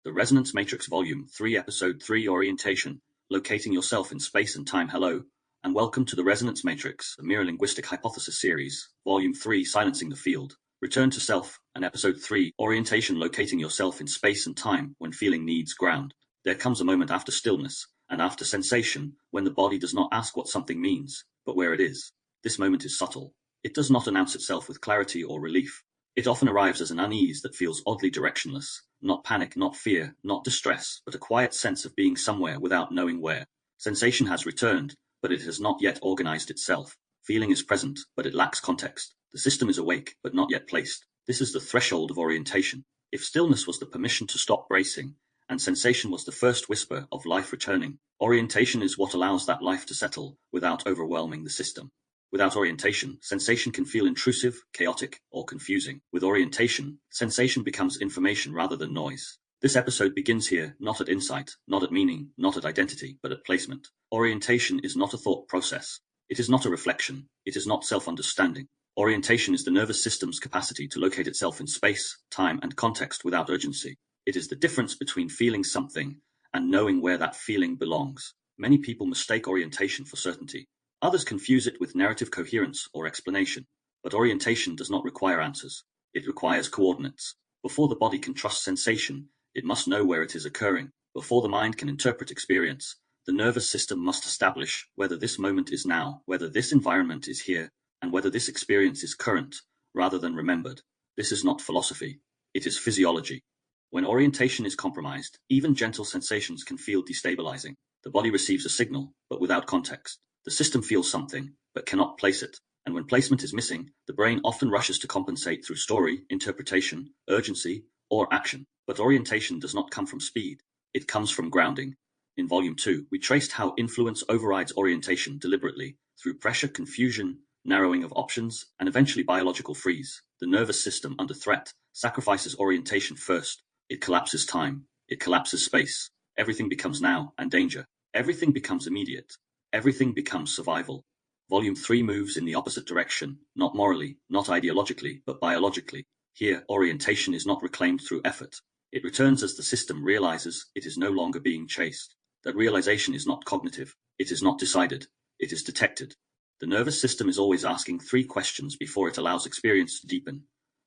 The Resonance Matrix Volume 3 Episode 3 Orientation, Locating Yourself in Space and Time. Hello, and welcome to the Resonance Matrix, a Mirror Linguistic Hypothesis series, Volume 3 Silencing the Field, Return to Self, and Episode 3 Orientation, Locating Yourself in Space and Time when Feeling Needs Ground. There comes a moment after stillness, and after sensation, when the body does not ask what something means, but where it is. This moment is subtle. It does not announce itself with clarity or relief. It often arrives as an unease that feels oddly directionless, not panic, not fear, not distress, but a quiet sense of being somewhere without knowing where. Sensation has returned, but it has not yet organized itself. Feeling is present, but it lacks context. The system is awake, but not yet placed. This is the threshold of orientation. If stillness was the permission to stop bracing, and sensation was the first whisper of life returning, orientation is what allows that life to settle without overwhelming the system. Without orientation, sensation can feel intrusive, chaotic, or confusing. With orientation, sensation becomes information rather than noise. This episode begins here, not at insight, not at meaning, not at identity, but at placement. Orientation is not a thought process. It is not a reflection. It is not self-understanding. Orientation is the nervous system's capacity to locate itself in space, time, and context without urgency. It is the difference between feeling something and knowing where that feeling belongs. Many people mistake orientation for certainty. Others confuse it with narrative coherence or explanation. But orientation does not require answers. It requires coordinates. Before the body can trust sensation, it must know where it is occurring. Before the mind can interpret experience, the nervous system must establish whether this moment is now, whether this environment is here, and whether this experience is current, rather than remembered. This is not philosophy. It is physiology. When orientation is compromised, even gentle sensations can feel destabilizing. The body receives a signal, but without context. The system feels something, but cannot place it. And when placement is missing, the brain often rushes to compensate through story, interpretation, urgency, or action. But orientation does not come from speed. It comes from grounding. In Volume 2, we traced how influence overrides orientation deliberately, through pressure, confusion, narrowing of options, and eventually biological freeze. The nervous system, under threat, sacrifices orientation first. It collapses time. It collapses space. Everything becomes now and danger. Everything becomes immediate. Everything becomes survival. Volume 3 moves in the opposite direction, not morally, not ideologically, but biologically. Here, orientation is not reclaimed through effort. It returns as the system realizes it is no longer being chased. That realization is not cognitive. It is not decided. It is detected. The nervous system is always asking 3 questions before it allows experience to deepen.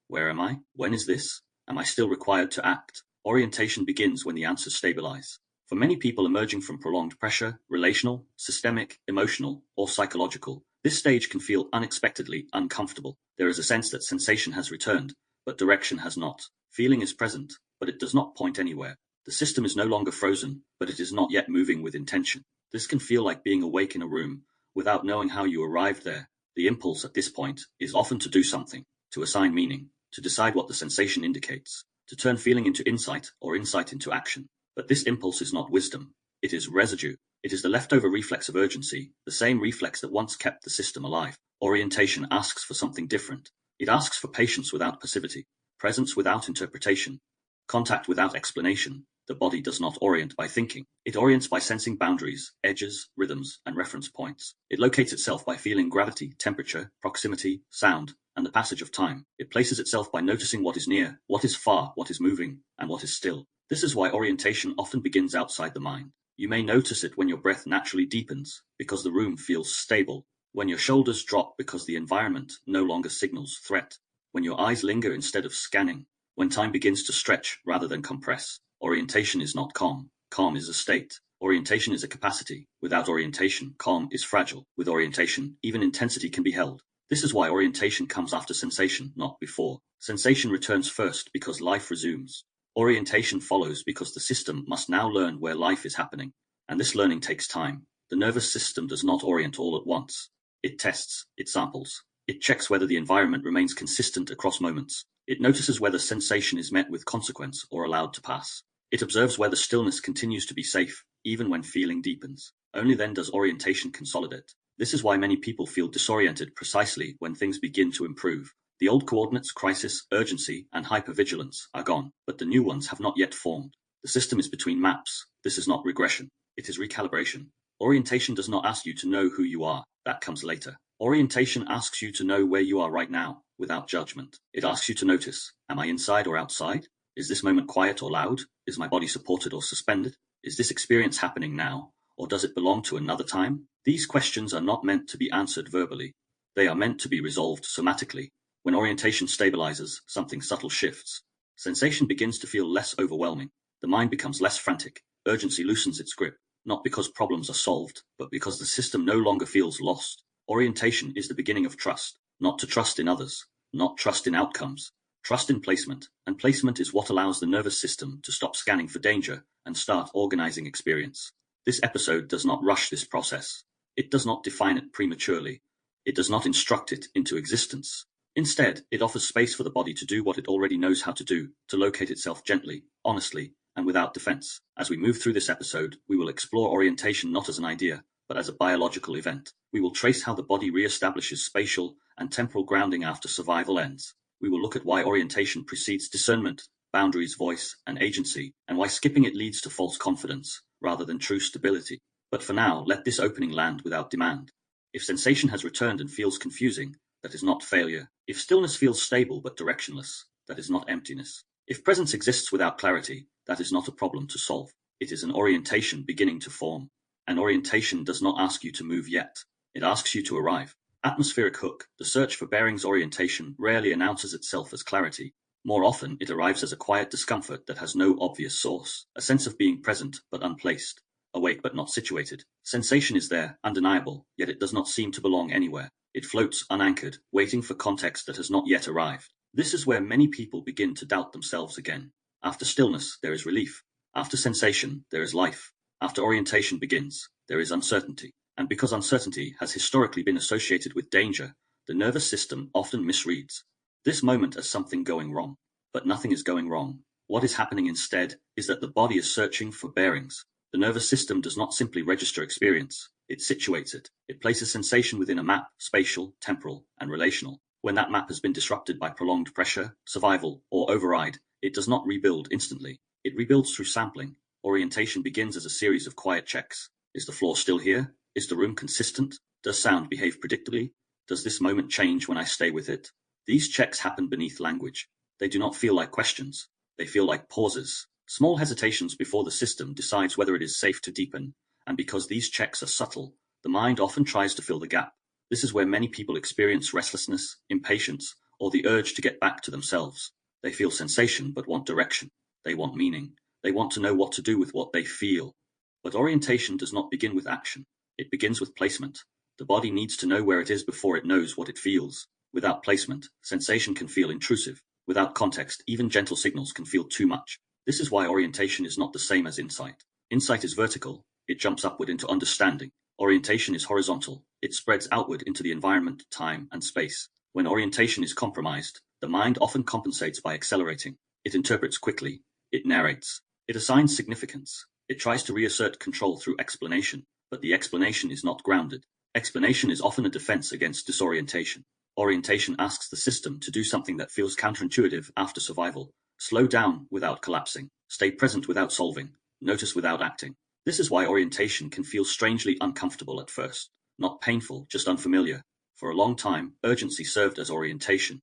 Where am I? When is this? Am I still required to act? Orientation begins when the answers stabilize. For many people emerging from prolonged pressure, relational, systemic, emotional, or psychological, this stage can feel unexpectedly uncomfortable. There is a sense that sensation has returned, but direction has not. Feeling is present, but it does not point anywhere. The system is no longer frozen, but it is not yet moving with intention. This can feel like being awake in a room, without knowing how you arrived there. The impulse at this point is often to do something, to assign meaning, to decide what the sensation indicates, to turn feeling into insight or insight into action. But this impulse is not wisdom. It is residue. It is the leftover reflex of urgency, the same reflex that once kept the system alive. Orientation asks for something different. It asks for patience without passivity, presence without interpretation, contact without explanation. The body does not orient by thinking. It orients by sensing boundaries, edges, rhythms, and reference points. It locates itself by feeling gravity, temperature, proximity, sound, and the passage of time. It places itself by noticing what is near, what is far, what is moving, and what is still. This is why orientation often begins outside the mind. You may notice it when your breath naturally deepens, because the room feels stable, when your shoulders drop because the environment no longer signals threat, when your eyes linger instead of scanning, when time begins to stretch rather than compress. Orientation is not calm. Calm is a state. Orientation is a capacity. Without orientation, calm is fragile. With orientation, even intensity can be held. This is why orientation comes after sensation, not before. Sensation returns first because life resumes. Orientation follows because the system must now learn where life is happening, and this learning takes time. The nervous system does not orient all at once. It tests, it samples, it checks whether the environment remains consistent across moments. It notices whether sensation is met with consequence or allowed to pass. It observes whether stillness continues to be safe, even when feeling deepens. Only then does orientation consolidate. This is why many people feel disoriented precisely when things begin to improve. The old coordinates, crisis, urgency, and hypervigilance are gone, but the new ones have not yet formed. The system is between maps. This is not regression. It is recalibration. Orientation does not ask you to know who you are. That comes later. Orientation asks you to know where you are right now, without judgment. It asks you to notice, am I inside or outside? Is this moment quiet or loud? Is my body supported or suspended? Is this experience happening now, or does it belong to another time? These questions are not meant to be answered verbally. They are meant to be resolved somatically. When orientation stabilizes, something subtle shifts. Sensation begins to feel less overwhelming. The mind becomes less frantic. Urgency loosens its grip, not because problems are solved, but because the system no longer feels lost. Orientation is the beginning of trust, not to trust in others, not trust in outcomes, trust in placement, and placement is what allows the nervous system to stop scanning for danger and start organizing experience. This episode does not rush this process. It does not define it prematurely. It does not instruct it into existence. Instead, it offers space for the body to do what it already knows how to do, to locate itself gently, honestly, and without defense. As we move through this episode, we will explore orientation not as an idea, but as a biological event. We will trace how the body reestablishes spatial and temporal grounding after survival ends. We will look at why orientation precedes discernment, boundaries, voice, and agency, and why skipping it leads to false confidence, rather than true stability. But for now, let this opening land without demand. If sensation has returned and feels confusing, that is not failure. If stillness feels stable but directionless, that is not emptiness. If presence exists without clarity, that is not a problem to solve. It is an orientation beginning to form. An orientation does not ask you to move yet. It asks you to arrive. Atmospheric hook, the search for bearings orientation rarely announces itself as clarity. More often, it arrives as a quiet discomfort that has no obvious source, a sense of being present but unplaced, awake but not situated. Sensation is there, undeniable, yet it does not seem to belong anywhere. It floats unanchored, waiting for context that has not yet arrived. This is where many people begin to doubt themselves again. After stillness, there is relief. After sensation, there is life. After orientation begins, there is uncertainty. And because uncertainty has historically been associated with danger, the nervous system often misreads this moment as something going wrong. But nothing is going wrong. What is happening instead is that the body is searching for bearings. The nervous system does not simply register experience, it situates it. It places sensation within a map, spatial, temporal, and relational. When that map has been disrupted by prolonged pressure, survival, or override, it does not rebuild instantly. It rebuilds through sampling. Orientation begins as a series of quiet checks. Is the floor still here? Is the room consistent? Does sound behave predictably? Does this moment change when I stay with it? These checks happen beneath language. They do not feel like questions. They feel like pauses. Small hesitations before the system decides whether it is safe to deepen, and because these checks are subtle, the mind often tries to fill the gap. This is where many people experience restlessness, impatience, or the urge to get back to themselves. They feel sensation but want direction. They want meaning. They want to know what to do with what they feel. But orientation does not begin with action. It begins with placement. The body needs to know where it is before it knows what it feels. Without placement, sensation can feel intrusive. Without context, even gentle signals can feel too much. This is why orientation is not the same as insight. Insight is vertical. It jumps upward into understanding. Orientation is horizontal. It spreads outward into the environment, time, and space. When orientation is compromised, the mind often compensates by accelerating. It interprets quickly. It narrates. It assigns significance. It tries to reassert control through explanation, but the explanation is not grounded. Explanation is often a defense against disorientation. Orientation asks the system to do something that feels counterintuitive after survival. Slow down without collapsing. Stay present without solving. Notice without acting. This is why orientation can feel strangely uncomfortable at first. Not painful, just unfamiliar. For a long time, urgency served as orientation.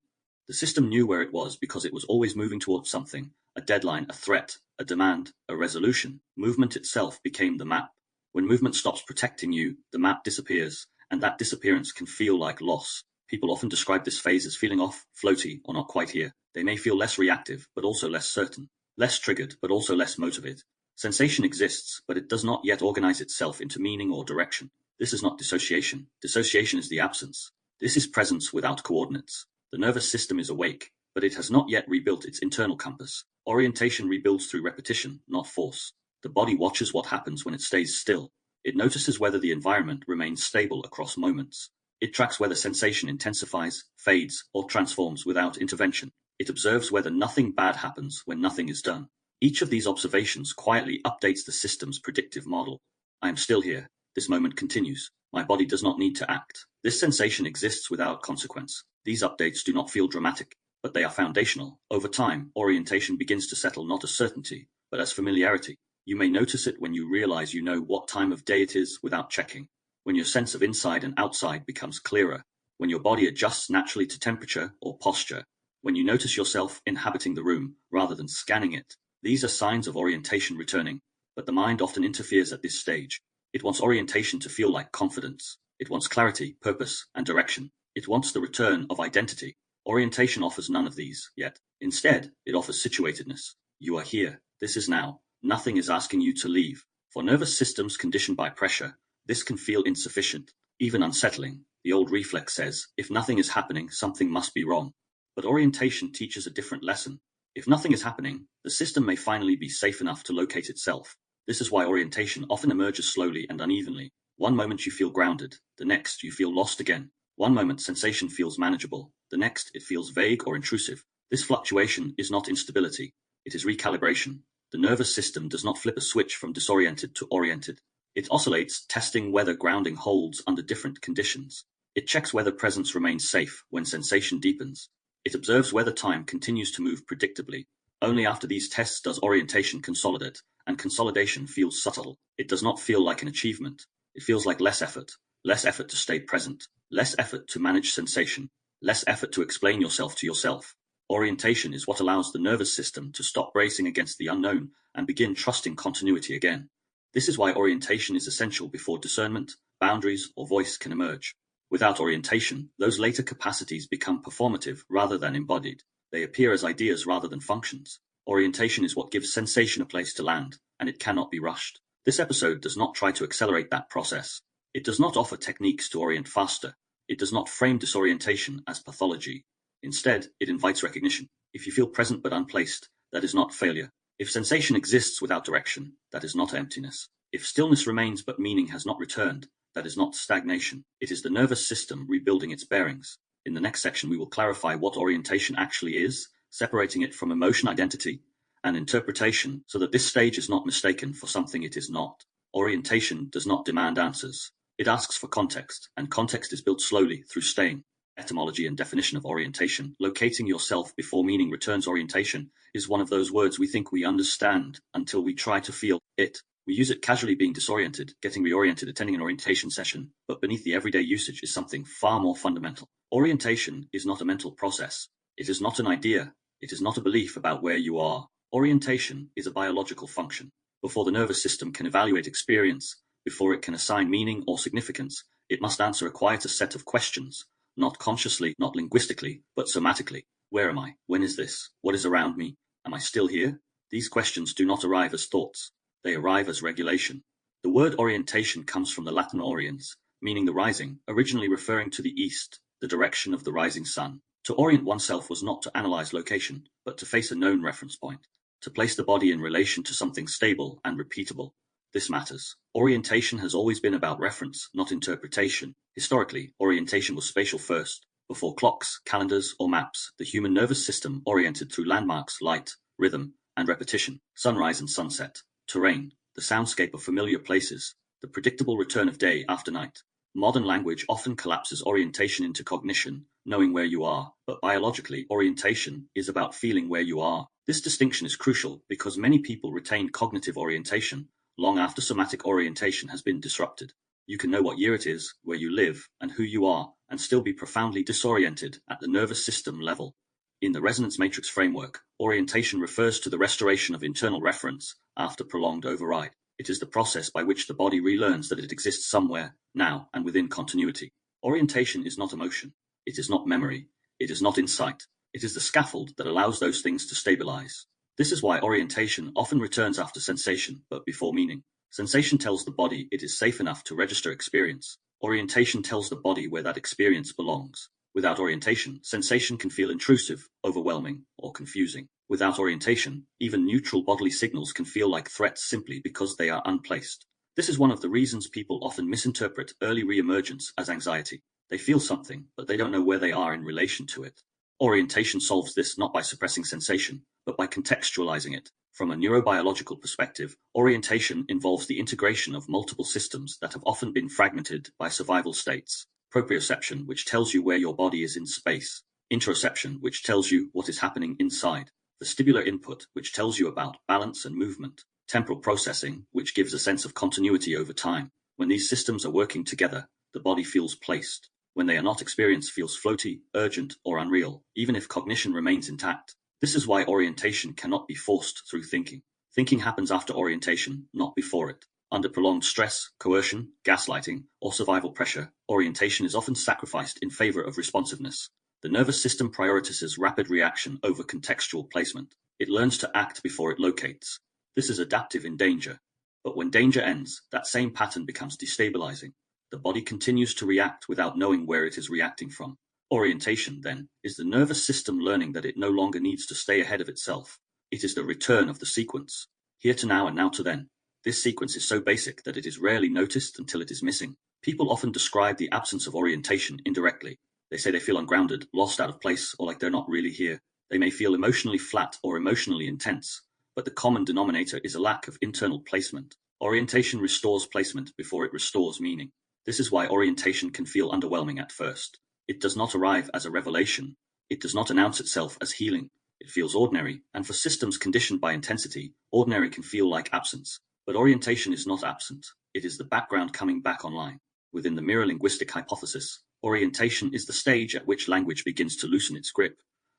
The system knew where it was because it was always moving towards something, a deadline, a threat, a demand, a resolution. Movement itself became the map. When movement stops protecting you, the map disappears, and that disappearance can feel like loss. People often describe this phase as feeling off, floaty, or not quite here. They may feel less reactive, but also less certain. Less triggered, but also less motivated. Sensation exists, but it does not yet organize itself into meaning or direction. This is not dissociation. Dissociation is the absence. This is presence without coordinates. The nervous system is awake, but it has not yet rebuilt its internal compass. Orientation rebuilds through repetition, not force. The body watches what happens when it stays still. It notices whether the environment remains stable across moments. It tracks whether sensation intensifies, fades, or transforms without intervention. It observes whether nothing bad happens when nothing is done. Each of these observations quietly updates the system's predictive model. I am still here. This moment continues. My body does not need to act. This sensation exists without consequence. These updates do not feel dramatic, but they are foundational. Over time, orientation begins to settle not as certainty, but as familiarity. You may notice it when you realize you know what time of day it is without checking, when your sense of inside and outside becomes clearer, when your body adjusts naturally to temperature or posture, when you notice yourself inhabiting the room rather than scanning it. These are signs of orientation returning, but the mind often interferes at this stage. It wants orientation to feel like confidence. It wants clarity, purpose, and direction. It wants the return of identity. Orientation offers none of these, yet. Instead, it offers situatedness. You are here. This is now. Nothing is asking you to leave. For nervous systems conditioned by pressure, this can feel insufficient, even unsettling. The old reflex says, if nothing is happening, something must be wrong. But orientation teaches a different lesson. If nothing is happening, the system may finally be safe enough to locate itself. This is why orientation often emerges slowly and unevenly. One moment you feel grounded, the next you feel lost again. One moment sensation feels manageable, the next it feels vague or intrusive. This fluctuation is not instability, it is recalibration. The nervous system does not flip a switch from disoriented to oriented. It oscillates, testing whether grounding holds under different conditions. It checks whether presence remains safe when sensation deepens. It observes whether time continues to move predictably. Only after these tests does orientation consolidate, and consolidation feels subtle. It does not feel like an achievement. It feels like less effort to stay present, less effort to manage sensation, less effort to explain yourself to yourself. Orientation is what allows the nervous system to stop bracing against the unknown and begin trusting continuity again. This is why orientation is essential before discernment, boundaries, or voice can emerge. Without orientation, those later capacities become performative rather than embodied. They appear as ideas rather than functions. Orientation is what gives sensation a place to land, and it cannot be rushed. This episode does not try to accelerate that process. It does not offer techniques to orient faster. It does not frame disorientation as pathology. Instead, it invites recognition. If you feel present but unplaced, that is not failure. If sensation exists without direction, that is not emptiness. If stillness remains but meaning has not returned, that is not stagnation. It is the nervous system rebuilding its bearings. In the next section, we will clarify what orientation actually is, separating it from emotion, identity, and interpretation, so that this stage is not mistaken for something it is not. Orientation does not demand answers. It asks for context, and context is built slowly through staying. Etymology and definition of orientation. Locating yourself before meaning returns. Orientation is one of those words we think we understand until we try to feel it. We use it casually, being disoriented, getting reoriented, attending an orientation session, but beneath the everyday usage is something far more fundamental. Orientation is not a mental process. It is not an idea. It is not a belief about where you are. Orientation is a biological function. Before the nervous system can evaluate experience, before it can assign meaning or significance, it must answer a quieter set of questions. Not consciously, not linguistically, but somatically. Where am I? When is this? What is around me? Am I still here? These questions do not arrive as thoughts. They arrive as regulation. The word orientation comes from the Latin oriens, meaning the rising, originally referring to the east, the direction of the rising sun. To orient oneself was not to analyze location, but to face a known reference point, to place the body in relation to something stable and repeatable. This matters. Orientation has always been about reference, not interpretation. Historically, orientation was spatial first. Before clocks, calendars, or maps, the human nervous system oriented through landmarks, light, rhythm, and repetition, sunrise and sunset, terrain, the soundscape of familiar places, the predictable return of day after night. Modern language often collapses orientation into cognition, knowing where you are, but biologically, orientation is about feeling where you are. This distinction is crucial because many people retain cognitive orientation long after somatic orientation has been disrupted. You can know what year it is, where you live, and who you are, and still be profoundly disoriented at the nervous system level. In the resonance matrix framework, orientation refers to the restoration of internal reference after prolonged override. It is the process by which the body relearns that it exists somewhere, now, and within continuity. Orientation is not emotion. It is not memory. It is not insight. It is the scaffold that allows those things to stabilize. This is why orientation often returns after sensation, but before meaning. Sensation tells the body it is safe enough to register experience. Orientation tells the body where that experience belongs. Without orientation, sensation can feel intrusive, overwhelming, or confusing. Without orientation, even neutral bodily signals can feel like threats simply because they are unplaced. This is one of the reasons people often misinterpret early re-emergence as anxiety. They feel something, but they don't know where they are in relation to it. Orientation solves this not by suppressing sensation, but by contextualizing it. From a neurobiological perspective, orientation involves the integration of multiple systems that have often been fragmented by survival states. Proprioception, which tells you where your body is in space. Interoception, which tells you what is happening inside. Vestibular input, which tells you about balance and movement. Temporal processing, which gives a sense of continuity over time. When these systems are working together, the body feels placed. When they are not, experience feels floaty, urgent, or unreal, even if cognition remains intact. This is why orientation cannot be forced through thinking. Thinking happens after orientation, not before it. Under prolonged stress, coercion, gaslighting, or survival pressure, orientation is often sacrificed in favor of responsiveness. The nervous system prioritizes rapid reaction over contextual placement. It learns to act before it locates. This is adaptive in danger. But when danger ends, that same pattern becomes destabilizing. The body continues to react without knowing where it is reacting from. Orientation, then, is the nervous system learning that it no longer needs to stay ahead of itself. It is the return of the sequence. Here to now and now to then. This sequence is so basic that it is rarely noticed until it is missing. People often describe the absence of orientation indirectly. They say they feel ungrounded, lost out of place, or like they're not really here. They may feel emotionally flat or emotionally intense, but the common denominator is a lack of internal placement. Orientation restores placement before it restores meaning. This is why orientation can feel underwhelming at first. It does not arrive as a revelation. It does not announce itself as healing. It feels ordinary, and for systems conditioned by intensity, ordinary can feel like absence. But orientation is not absent. It is the background coming back online. Within the mirror linguistic hypothesis, orientation is the stage at which language begins to loosen its grip,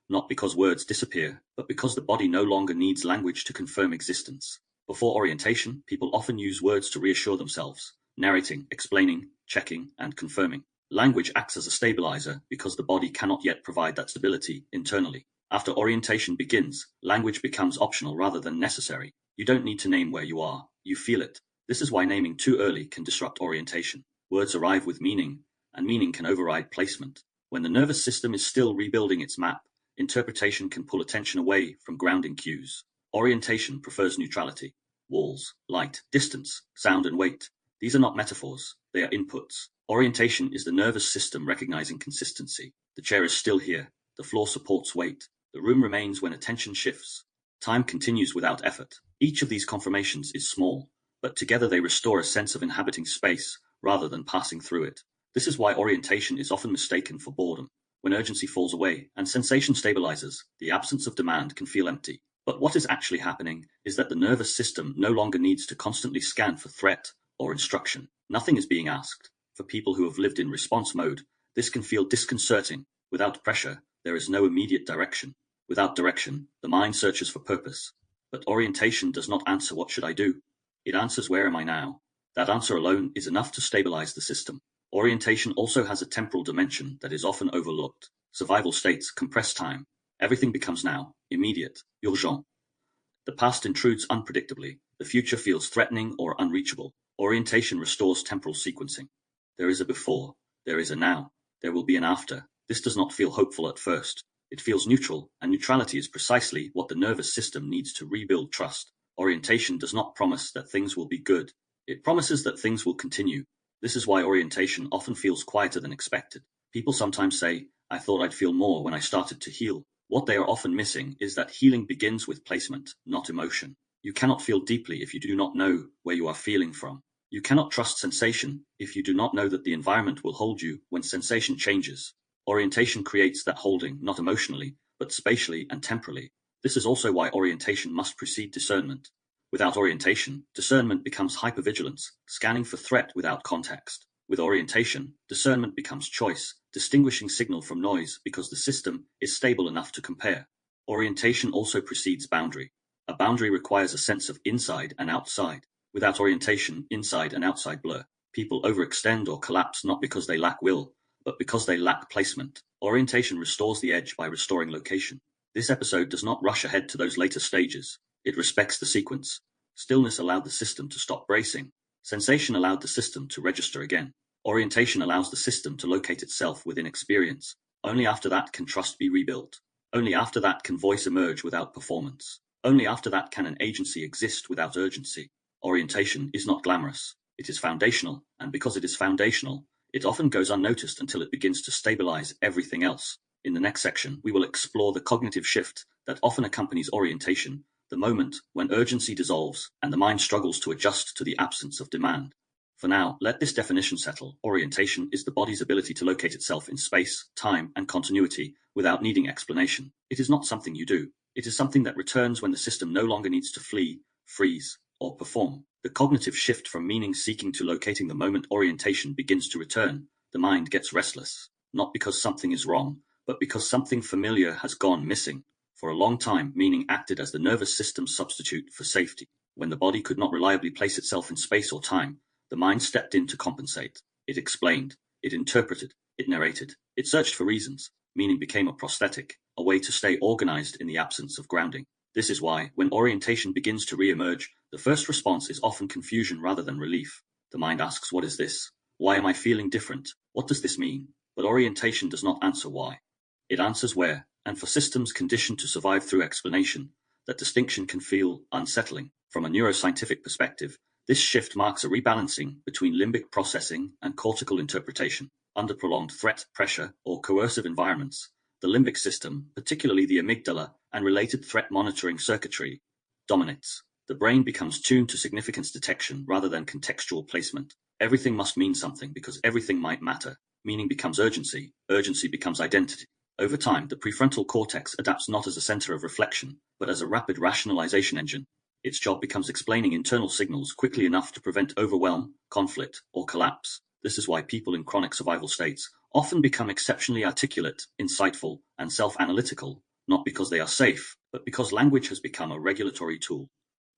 not because words disappear, but because the body no longer needs language to confirm existence. Before orientation, people often use words to reassure themselves, narrating, explaining, checking, and confirming. Language acts as a stabilizer because the body cannot yet provide that stability internally. After orientation begins, language becomes optional rather than necessary. You don't need to name where you are, you feel it. This is why naming too early can disrupt orientation. Words arrive with meaning, and meaning can override placement. When the nervous system is still rebuilding its map, interpretation can pull attention away from grounding cues. Orientation prefers neutrality. Walls, light, distance, sound, and weight. These are not metaphors, they are inputs. Orientation is the nervous system recognizing consistency. The chair is still here. The floor supports weight. The room remains when attention shifts. Time continues without effort. Each of these confirmations is small, but together they restore a sense of inhabiting space rather than passing through it. This is why orientation is often mistaken for boredom. When urgency falls away and sensation stabilizes, the absence of demand can feel empty. But what is actually happening is that the nervous system no longer needs to constantly scan for threat or instruction. Nothing is being asked. For people who have lived in response mode, this can feel disconcerting. Without pressure, there is no immediate direction. Without direction, the mind searches for purpose. But orientation does not answer what should I do. It answers where am I now. That answer alone is enough to stabilize the system. Orientation also has a temporal dimension that is often overlooked. Survival states compress time. Everything becomes now, immediate, urgent. The past intrudes unpredictably. The future feels threatening or unreachable. Orientation restores temporal sequencing. There is a before, there is a now, there will be an after. This does not feel hopeful at first. It feels neutral, and neutrality is precisely what the nervous system needs to rebuild trust. Orientation does not promise that things will be good. It promises that things will continue. This is why orientation often feels quieter than expected. People sometimes say, I thought I'd feel more when I started to heal. What they are often missing is that healing begins with placement, not emotion. You cannot feel deeply if you do not know where you are feeling from. You cannot trust sensation if you do not know that the environment will hold you when sensation changes. Orientation creates that holding, not emotionally, but spatially and temporally. This is also why orientation must precede discernment. Without orientation, discernment becomes hypervigilance, scanning for threat without context. With orientation, discernment becomes choice, distinguishing signal from noise because the system is stable enough to compare. Orientation also precedes boundary. A boundary requires a sense of inside and outside. Without orientation, inside and outside blur. People overextend or collapse not because they lack will, but because they lack placement. Orientation restores the edge by restoring location. This episode does not rush ahead to those later stages. It respects the sequence. Stillness allowed the system to stop bracing. Sensation allowed the system to register again. Orientation allows the system to locate itself within experience. Only after that can trust be rebuilt. Only after that can voice emerge without performance. Only after that can an agency exist without urgency. Orientation is not glamorous. It is foundational, and because it is foundational, it often goes unnoticed until it begins to stabilize everything else. In the next section, we will explore the cognitive shift that often accompanies orientation, the moment when urgency dissolves and the mind struggles to adjust to the absence of demand. For now, let this definition settle. Orientation is the body's ability to locate itself in space, time, and continuity without needing explanation. It is not something you do. It is something that returns when the system no longer needs to flee, freeze, or perform. The cognitive shift from meaning-seeking to locating the moment orientation begins to return, The mind gets restless, not because something is wrong, but because something familiar has gone missing. For a long time, meaning acted as the nervous system's substitute for safety. When the body could not reliably place itself in space or time, the mind stepped in to compensate. It explained, it interpreted, it narrated, it searched for reasons. Meaning became a prosthetic, a way to stay organized in the absence of grounding. This is why, when orientation begins to re-emerge, the first response is often confusion rather than relief. The mind asks, what is this? Why am I feeling different? What does this mean? But orientation does not answer why. It answers where, and for systems conditioned to survive through explanation, that distinction can feel unsettling. From a neuroscientific perspective, this shift marks a rebalancing between limbic processing and cortical interpretation. Under prolonged threat, pressure, or coercive environments, the limbic system, particularly the amygdala and related threat monitoring circuitry, dominates. The brain becomes tuned to significance detection rather than contextual placement. Everything must mean something because everything might matter. Meaning becomes urgency, urgency becomes identity. Over time, the prefrontal cortex adapts not as a center of reflection, but as a rapid rationalization engine. Its job becomes explaining internal signals quickly enough to prevent overwhelm, conflict, or collapse. This is why people in chronic survival states often become exceptionally articulate, insightful, and self-analytical, not because they are safe, but because language has become a regulatory tool.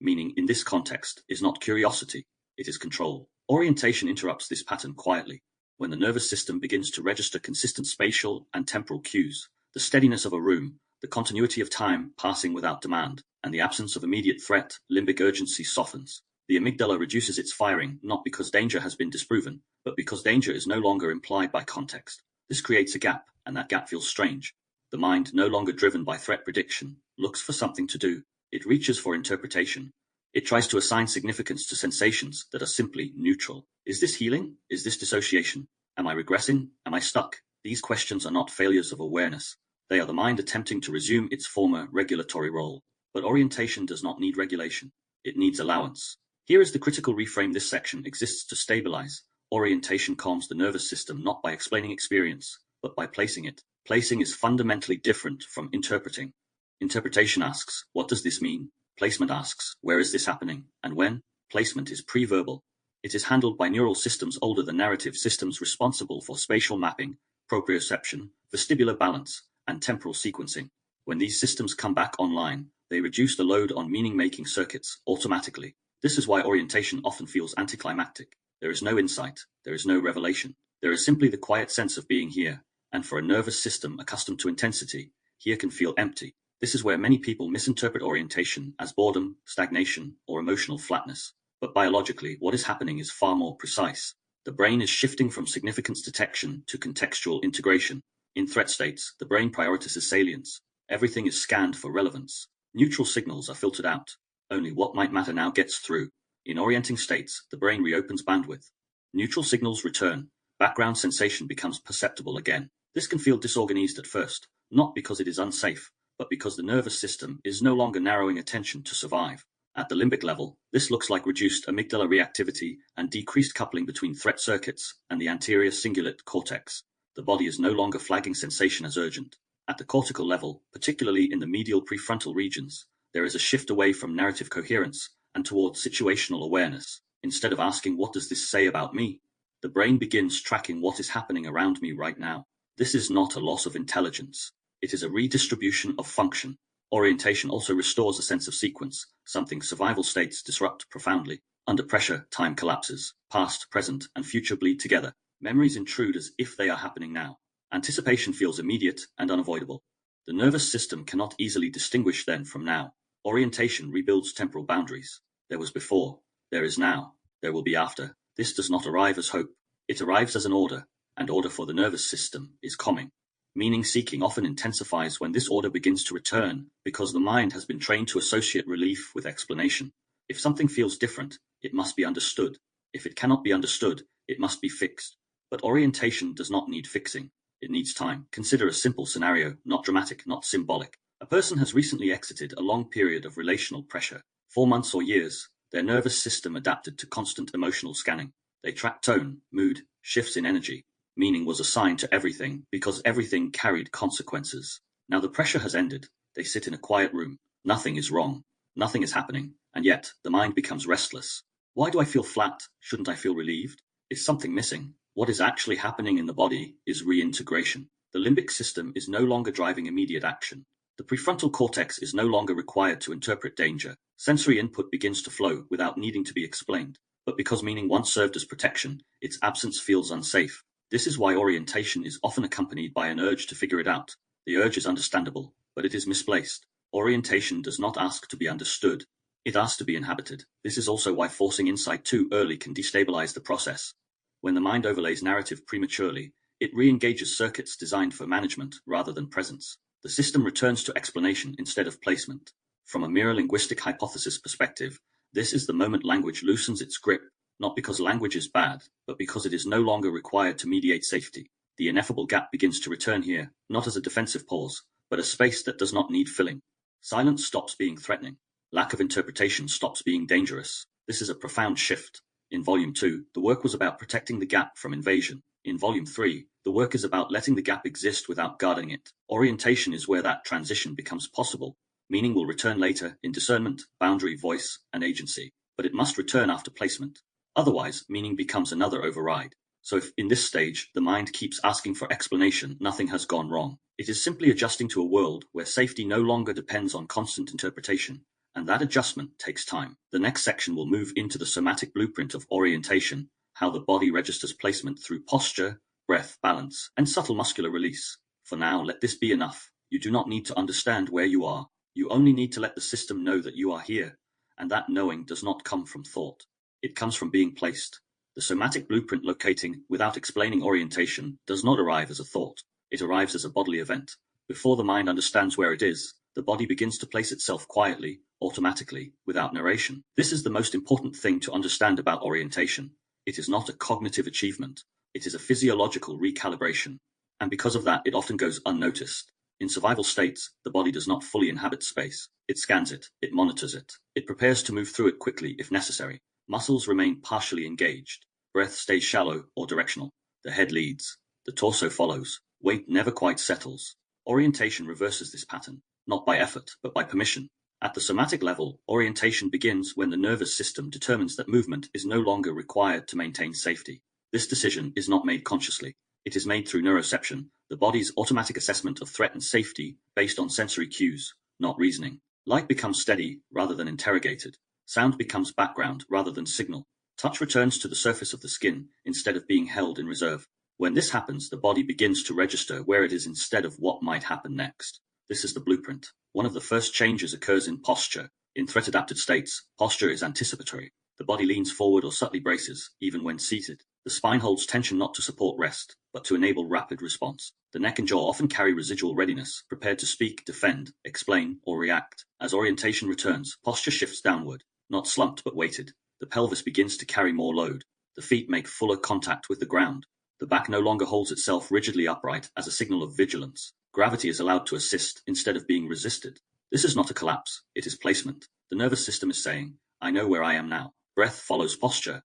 Meaning, in this context, is not curiosity, it is control. Orientation interrupts this pattern quietly. When the nervous system begins to register consistent spatial and temporal cues, the steadiness of a room, the continuity of time passing without demand, and the absence of immediate threat, limbic urgency softens. The amygdala reduces its firing not because danger has been disproven, but because danger is no longer implied by context. This creates a gap, and that gap feels strange. The mind, no longer driven by threat prediction, looks for something to do. It reaches for interpretation. It tries to assign significance to sensations that are simply neutral. Is this healing? Is this dissociation? Am I regressing? Am I stuck? These questions are not failures of awareness. They are the mind attempting to resume its former regulatory role. But orientation does not need regulation. It needs allowance. Here is the critical reframe this section exists to stabilize. Orientation calms the nervous system not by explaining experience, but by placing it. Placing is fundamentally different from interpreting. Interpretation asks, what does this mean? Placement asks, where is this happening, and when? Placement is pre-verbal. It is handled by neural systems older than narrative systems responsible for spatial mapping, proprioception, vestibular balance, and temporal sequencing. When these systems come back online, they reduce the load on meaning-making circuits automatically. This is why orientation often feels anticlimactic. There is no insight, there is no revelation. There is simply the quiet sense of being here, and for a nervous system accustomed to intensity, here can feel empty. This is where many people misinterpret orientation as boredom, stagnation, or emotional flatness. But biologically, what is happening is far more precise. The brain is shifting from significance detection to contextual integration. In threat states, the brain prioritizes salience. Everything is scanned for relevance. Neutral signals are filtered out. Only what might matter now gets through. In orienting states, the brain reopens bandwidth. Neutral signals return. Background sensation becomes perceptible again. This can feel disorganized at first, not because it is unsafe, but because the nervous system is no longer narrowing attention to survive. At the limbic level, this looks like reduced amygdala reactivity and decreased coupling between threat circuits and the anterior cingulate cortex. The body is no longer flagging sensation as urgent. At the cortical level, particularly in the medial prefrontal regions, there is a shift away from narrative coherence and towards situational awareness. Instead of asking, what does this say about me? The brain begins tracking what is happening around me right now. This is not a loss of intelligence. It is a redistribution of function. Orientation also restores a sense of sequence, something survival states disrupt profoundly. Under pressure, time collapses. Past, present, and future bleed together. Memories intrude as if they are happening now. Anticipation feels immediate and unavoidable. The nervous system cannot easily distinguish then from now. Orientation rebuilds temporal boundaries. There was before, there is now, there will be after. This does not arrive as hope. It arrives as an order, and order for the nervous system is coming. Meaning-seeking often intensifies when this order begins to return, because the mind has been trained to associate relief with explanation. If something feels different, it must be understood. If it cannot be understood, it must be fixed. But orientation does not need fixing. It needs time. Consider a simple scenario, not dramatic, not symbolic. A person has recently exited a long period of relational pressure. 4 months or years, their nervous system adapted to constant emotional scanning. They tracked tone, mood, shifts in energy. Meaning was assigned to everything because everything carried consequences. Now the pressure has ended. They sit in a quiet room. Nothing is wrong. Nothing is happening. And yet, the mind becomes restless. Why do I feel flat? Shouldn't I feel relieved? Is something missing? What is actually happening in the body is reintegration. The limbic system is no longer driving immediate action. The prefrontal cortex is no longer required to interpret danger. Sensory input begins to flow without needing to be explained. But because meaning once served as protection, its absence feels unsafe. This is why orientation is often accompanied by an urge to figure it out. The urge is understandable, but it is misplaced. Orientation does not ask to be understood. It asks to be inhabited. This is also why forcing insight too early can destabilize the process. When the mind overlays narrative prematurely, it re-engages circuits designed for management rather than presence. The system returns to explanation instead of placement. From a mere linguistic hypothesis perspective, this is the moment language loosens its grip, not because language is bad, but because it is no longer required to mediate safety. The ineffable gap begins to return here, not as a defensive pause, but a space that does not need filling. Silence stops being threatening. Lack of interpretation stops being dangerous. This is a profound shift. In Volume 2, the work was about protecting the gap from invasion. In Volume 3, the work is about letting the gap exist without guarding it. Orientation is where that transition becomes possible. Meaning will return later in discernment, boundary, voice, and agency, but it must return after placement. Otherwise, meaning becomes another override. So if in this stage the mind keeps asking for explanation, nothing has gone wrong. It is simply adjusting to a world where safety no longer depends on constant interpretation. And that adjustment takes time. The next section will move into the somatic blueprint of orientation, how the body registers placement through posture, breath, balance, and subtle muscular release. For now, let this be enough. You do not need to understand where you are. You only need to let the system know that you are here, and that knowing does not come from thought. It comes from being placed. The somatic blueprint locating without explaining orientation does not arrive as a thought. It arrives as a bodily event. Before the mind understands where it is, the body begins to place itself quietly, automatically, without narration. This is the most important thing to understand about orientation. It is not a cognitive achievement. It is a physiological recalibration. And because of that, it often goes unnoticed. In survival states, the body does not fully inhabit space. It scans it, it monitors it, it prepares to move through it quickly if necessary. Muscles remain partially engaged. Breath stays shallow or directional. The head leads. The torso follows. Weight never quite settles. Orientation reverses this pattern, not by effort, but by permission. At the somatic level, orientation begins when the nervous system determines that movement is no longer required to maintain safety. This decision is not made consciously. It is made through neuroception, the body's automatic assessment of threat and safety based on sensory cues, not reasoning. Light becomes steady rather than interrogated. Sound becomes background rather than signal. Touch returns to the surface of the skin instead of being held in reserve. When this happens, the body begins to register where it is instead of what might happen next. This is the blueprint. One of the first changes occurs in posture. In threat-adapted states, posture is anticipatory. The body leans forward or subtly braces, even when seated. The spine holds tension not to support rest, but to enable rapid response. The neck and jaw often carry residual readiness, prepared to speak, defend, explain, or react. As orientation returns, posture shifts downward, not slumped but weighted. The pelvis begins to carry more load. The feet make fuller contact with the ground. The back no longer holds itself rigidly upright as a signal of vigilance. Gravity is allowed to assist instead of being resisted. This is not a collapse, it is placement. The nervous system is saying, I know where I am now. Breath follows posture.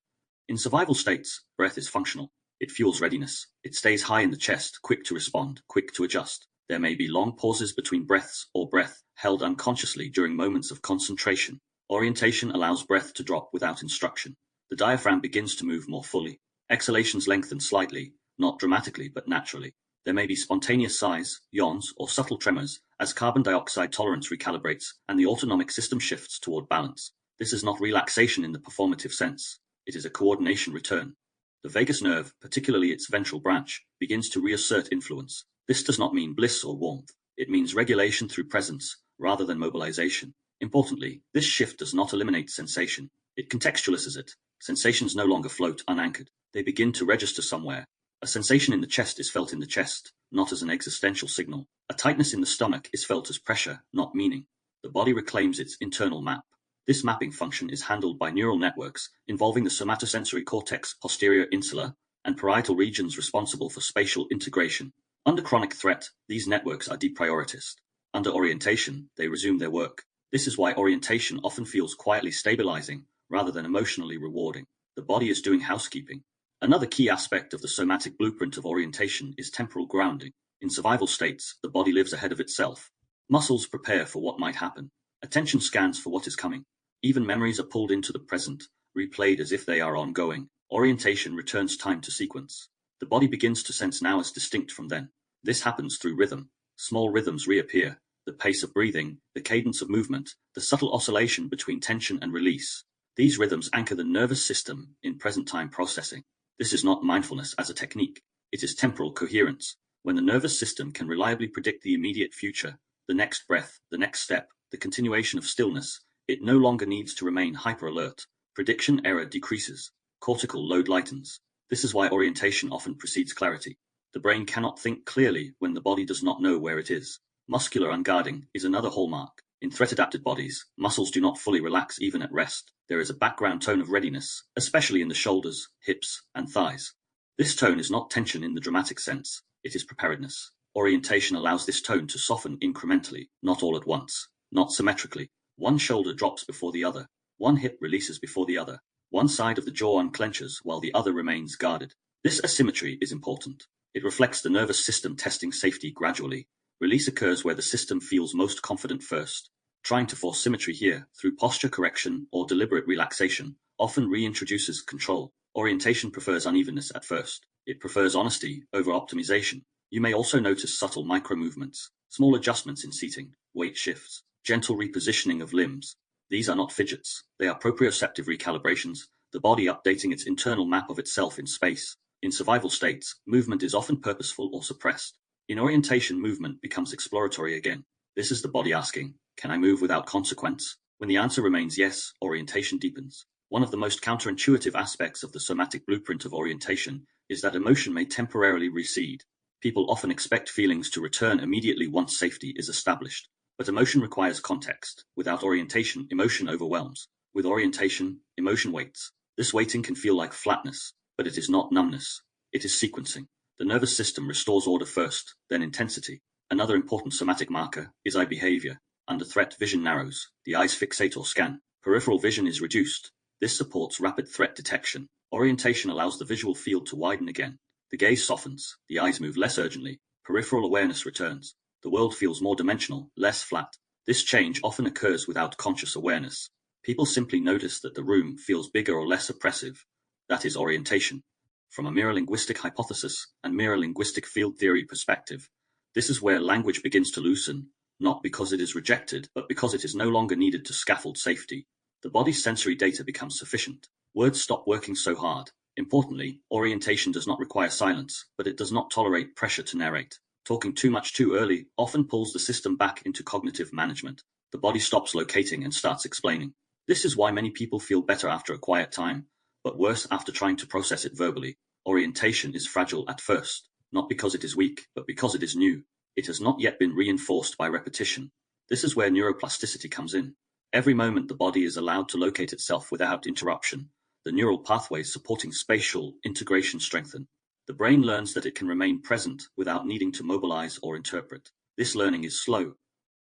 In survival states, breath is functional. It fuels readiness. It stays high in the chest, quick to respond, quick to adjust. There may be long pauses between breaths or breath held unconsciously during moments of concentration. Orientation allows breath to drop without instruction. The diaphragm begins to move more fully. Exhalations lengthen slightly, not dramatically but naturally. There may be spontaneous sighs, yawns, or subtle tremors as carbon dioxide tolerance recalibrates and the autonomic system shifts toward balance. This is not relaxation in the performative sense. It is a coordination return. The vagus nerve, particularly its ventral branch, begins to reassert influence. This does not mean bliss or warmth. It means regulation through presence, rather than mobilization. Importantly, this shift does not eliminate sensation. It contextualizes it. Sensations no longer float unanchored. They begin to register somewhere. A sensation in the chest is felt in the chest, not as an existential signal. A tightness in the stomach is felt as pressure, not meaning. The body reclaims its internal map. This mapping function is handled by neural networks involving the somatosensory cortex, posterior insula, and parietal regions responsible for spatial integration. Under chronic threat, these networks are deprioritized. Under orientation, they resume their work. This is why orientation often feels quietly stabilizing rather than emotionally rewarding. The body is doing housekeeping. Another key aspect of the somatic blueprint of orientation is temporal grounding. In survival states, the body lives ahead of itself. Muscles prepare for what might happen. Attention scans for what is coming. Even memories are pulled into the present, replayed as if they are ongoing. Orientation returns time to sequence. The body begins to sense now as distinct from then. This happens through rhythm. Small rhythms reappear: the pace of breathing, the cadence of movement, the subtle oscillation between tension and release. These rhythms anchor the nervous system in present-time processing. This is not mindfulness as a technique. It is temporal coherence. When the nervous system can reliably predict the immediate future, the next breath, the next step, the continuation of stillness, it no longer needs to remain hyper-alert. Prediction error decreases. Cortical load lightens. This is why orientation often precedes clarity. The brain cannot think clearly when the body does not know where it is. Muscular unguarding is another hallmark. In threat-adapted bodies, muscles do not fully relax even at rest. There is a background tone of readiness, especially in the shoulders, hips, and thighs. This tone is not tension in the dramatic sense, it is preparedness. Orientation allows this tone to soften incrementally, not all at once, not symmetrically. One shoulder drops before the other. One hip releases before the other. One side of the jaw unclenches while the other remains guarded. This asymmetry is important. It reflects the nervous system testing safety gradually. Release occurs where the system feels most confident first. Trying to force symmetry here, through posture correction or deliberate relaxation, often reintroduces control. Orientation prefers unevenness at first. It prefers honesty over optimization. You may also notice subtle micro-movements, small adjustments in seating, weight shifts, gentle repositioning of limbs. These are not fidgets. They are proprioceptive recalibrations, the body updating its internal map of itself in space. In survival states, movement is often purposeful or suppressed. In orientation, movement becomes exploratory again. This is the body asking, can I move without consequence? When the answer remains yes, orientation deepens. One of the most counterintuitive aspects of the somatic blueprint of orientation is that emotion may temporarily recede. People often expect feelings to return immediately once safety is established. But emotion requires context. Without orientation, emotion overwhelms. With orientation, emotion waits. This waiting can feel like flatness, but it is not numbness. It is sequencing. The nervous system restores order first, then intensity. Another important somatic marker is eye behavior. Under threat, vision narrows. The eyes fixate or scan. Peripheral vision is reduced. This supports rapid threat detection. Orientation allows the visual field to widen again. The gaze softens. The eyes move less urgently. Peripheral awareness returns. The world feels more dimensional, less flat. This change often occurs without conscious awareness. People simply notice that the room feels bigger or less oppressive. That is orientation. From a mirror linguistic hypothesis and mirror linguistic field theory perspective, this is where language begins to loosen, not because it is rejected, but because it is no longer needed to scaffold safety. The body's sensory data becomes sufficient. Words stop working so hard. Importantly, orientation does not require silence, but it does not tolerate pressure to narrate. Talking too much too early often pulls the system back into cognitive management. The body stops locating and starts explaining. This is why many people feel better after a quiet time, but worse after trying to process it verbally. Orientation is fragile at first, not because it is weak, but because it is new. It has not yet been reinforced by repetition. This is where neuroplasticity comes in. Every moment the body is allowed to locate itself without interruption, the neural pathways supporting spatial integration strengthen. The brain learns that it can remain present without needing to mobilize or interpret. This learning is slow,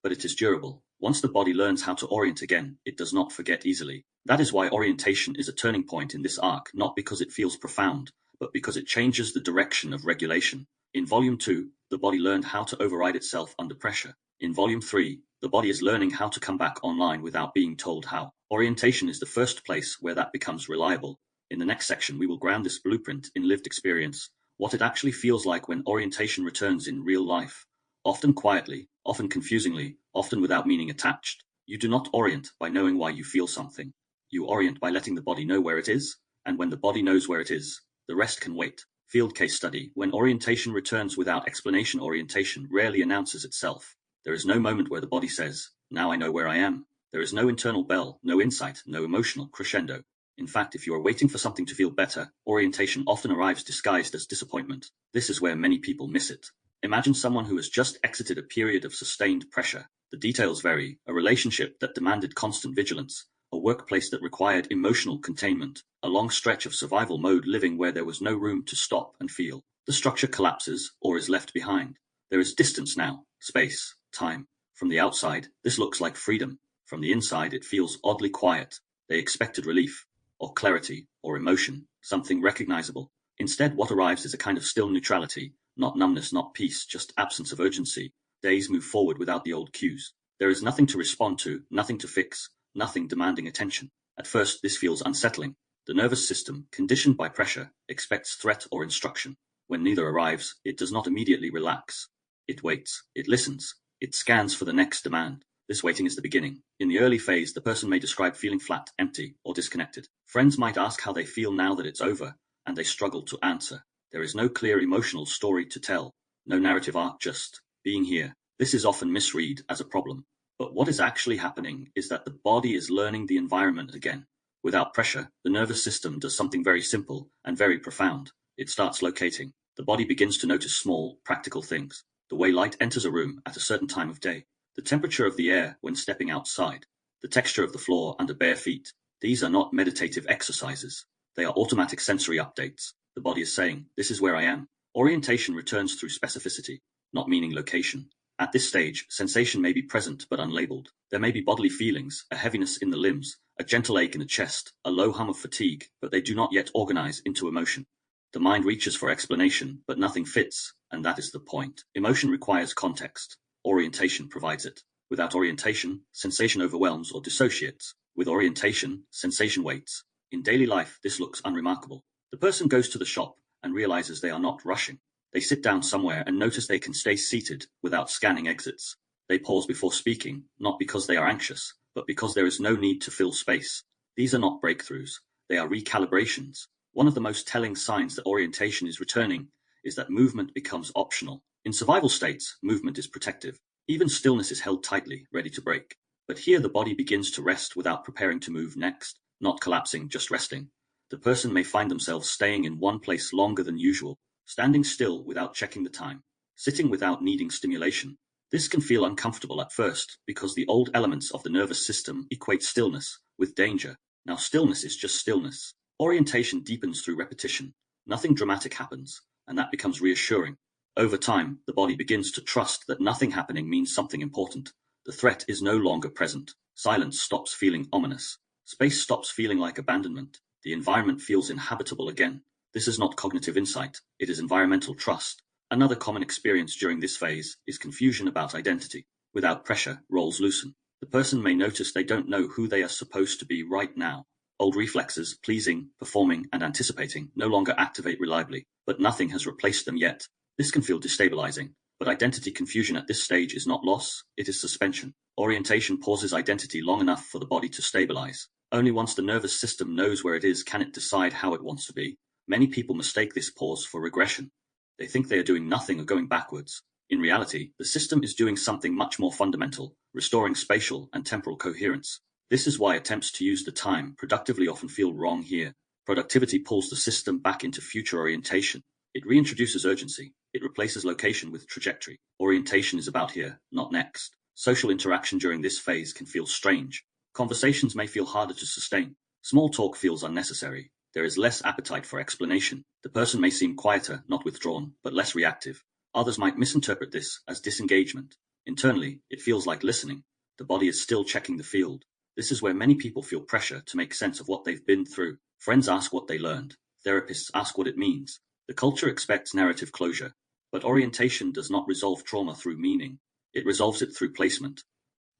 but it is durable. Once the body learns how to orient again, it does not forget easily. That is why orientation is a turning point in this arc, not because it feels profound, but because it changes the direction of regulation. In Volume 2, the body learned how to override itself under pressure. In Volume 3, the body is learning how to come back online without being told how. Orientation is the first place where that becomes reliable. In the next section, we will ground this blueprint in lived experience, what it actually feels like when orientation returns in real life. Often quietly, often confusingly, often without meaning attached. You do not orient by knowing why you feel something. You orient by letting the body know where it is, and when the body knows where it is, the rest can wait. Field case study. When orientation returns without explanation, orientation rarely announces itself. There is no moment where the body says, now I know where I am. There is no internal bell, no insight, no emotional crescendo. In fact, if you are waiting for something to feel better, orientation often arrives disguised as disappointment. This is where many people miss it. Imagine someone who has just exited a period of sustained pressure. The details vary: a relationship that demanded constant vigilance, a workplace that required emotional containment, a long stretch of survival mode living where there was no room to stop and feel. The structure collapses or is left behind. There is distance now, space, time. From the outside, this looks like freedom. From the inside, it feels oddly quiet. They expected relief, or clarity, or emotion, something recognizable. Instead, what arrives is a kind of still neutrality, not numbness, not peace, just absence of urgency. Days move forward without the old cues. There is nothing to respond to, nothing to fix, nothing demanding attention. At first, this feels unsettling. The nervous system, conditioned by pressure, expects threat or instruction. When neither arrives, it does not immediately relax. It waits, it listens, it scans for the next demand. This waiting is the beginning. In the early phase, the person may describe feeling flat, empty, or disconnected. Friends might ask how they feel now that it's over, and they struggle to answer. There is no clear emotional story to tell, no narrative arc, just being here. This is often misread as a problem. But what is actually happening is that the body is learning the environment again. Without pressure, the nervous system does something very simple and very profound. It starts locating. The body begins to notice small, practical things. The way light enters a room at a certain time of day. The temperature of the air when stepping outside. The texture of the floor under bare feet. These are not meditative exercises. They are automatic sensory updates. The body is saying, this is where I am. Orientation returns through specificity, not meaning location. At this stage, sensation may be present but unlabeled. There may be bodily feelings, a heaviness in the limbs, a gentle ache in the chest, a low hum of fatigue, but they do not yet organize into emotion. The mind reaches for explanation, but nothing fits, and that is the point. Emotion requires context. Orientation provides it. Without orientation, sensation overwhelms or dissociates. With orientation, sensation waits. In daily life, this looks unremarkable. The person goes to the shop and realizes they are not rushing. They sit down somewhere and notice they can stay seated without scanning exits. They pause before speaking, not because they are anxious, but because there is no need to fill space. These are not breakthroughs. They are recalibrations. One of the most telling signs that orientation is returning is that movement becomes optional. In survival states, movement is protective. Even stillness is held tightly, ready to break. But here the body begins to rest without preparing to move next, not collapsing, just resting. The person may find themselves staying in one place longer than usual, standing still without checking the time, sitting without needing stimulation. This can feel uncomfortable at first because the old elements of the nervous system equate stillness with danger. Now stillness is just stillness. Orientation deepens through repetition. Nothing dramatic happens, and that becomes reassuring. Over time, the body begins to trust that nothing happening means something important. The threat is no longer present. Silence stops feeling ominous. Space stops feeling like abandonment. The environment feels inhabitable again. This is not cognitive insight, it is environmental trust. Another common experience during this phase is confusion about identity. Without pressure, roles loosen. The person may notice they don't know who they are supposed to be right now. Old reflexes, pleasing, performing, and anticipating, no longer activate reliably, but nothing has replaced them yet. This can feel destabilizing, but identity confusion at this stage is not loss, it is suspension. Orientation pauses identity long enough for the body to stabilize. Only once the nervous system knows where it is can it decide how it wants to be. Many people mistake this pause for regression. They think they are doing nothing or going backwards. In reality, the system is doing something much more fundamental, restoring spatial and temporal coherence. This is why attempts to use the time productively often feel wrong here. Productivity pulls the system back into future orientation. It reintroduces urgency. It replaces location with trajectory. Orientation is about here, not next. Social interaction during this phase can feel strange. Conversations may feel harder to sustain. Small talk feels unnecessary. There is less appetite for explanation. The person may seem quieter, not withdrawn, but less reactive. Others might misinterpret this as disengagement. Internally, it feels like listening. The body is still checking the field. This is where many people feel pressure to make sense of what they've been through. Friends ask what they learned. Therapists ask what it means. The culture expects narrative closure. But orientation does not resolve trauma through meaning. It resolves it through placement.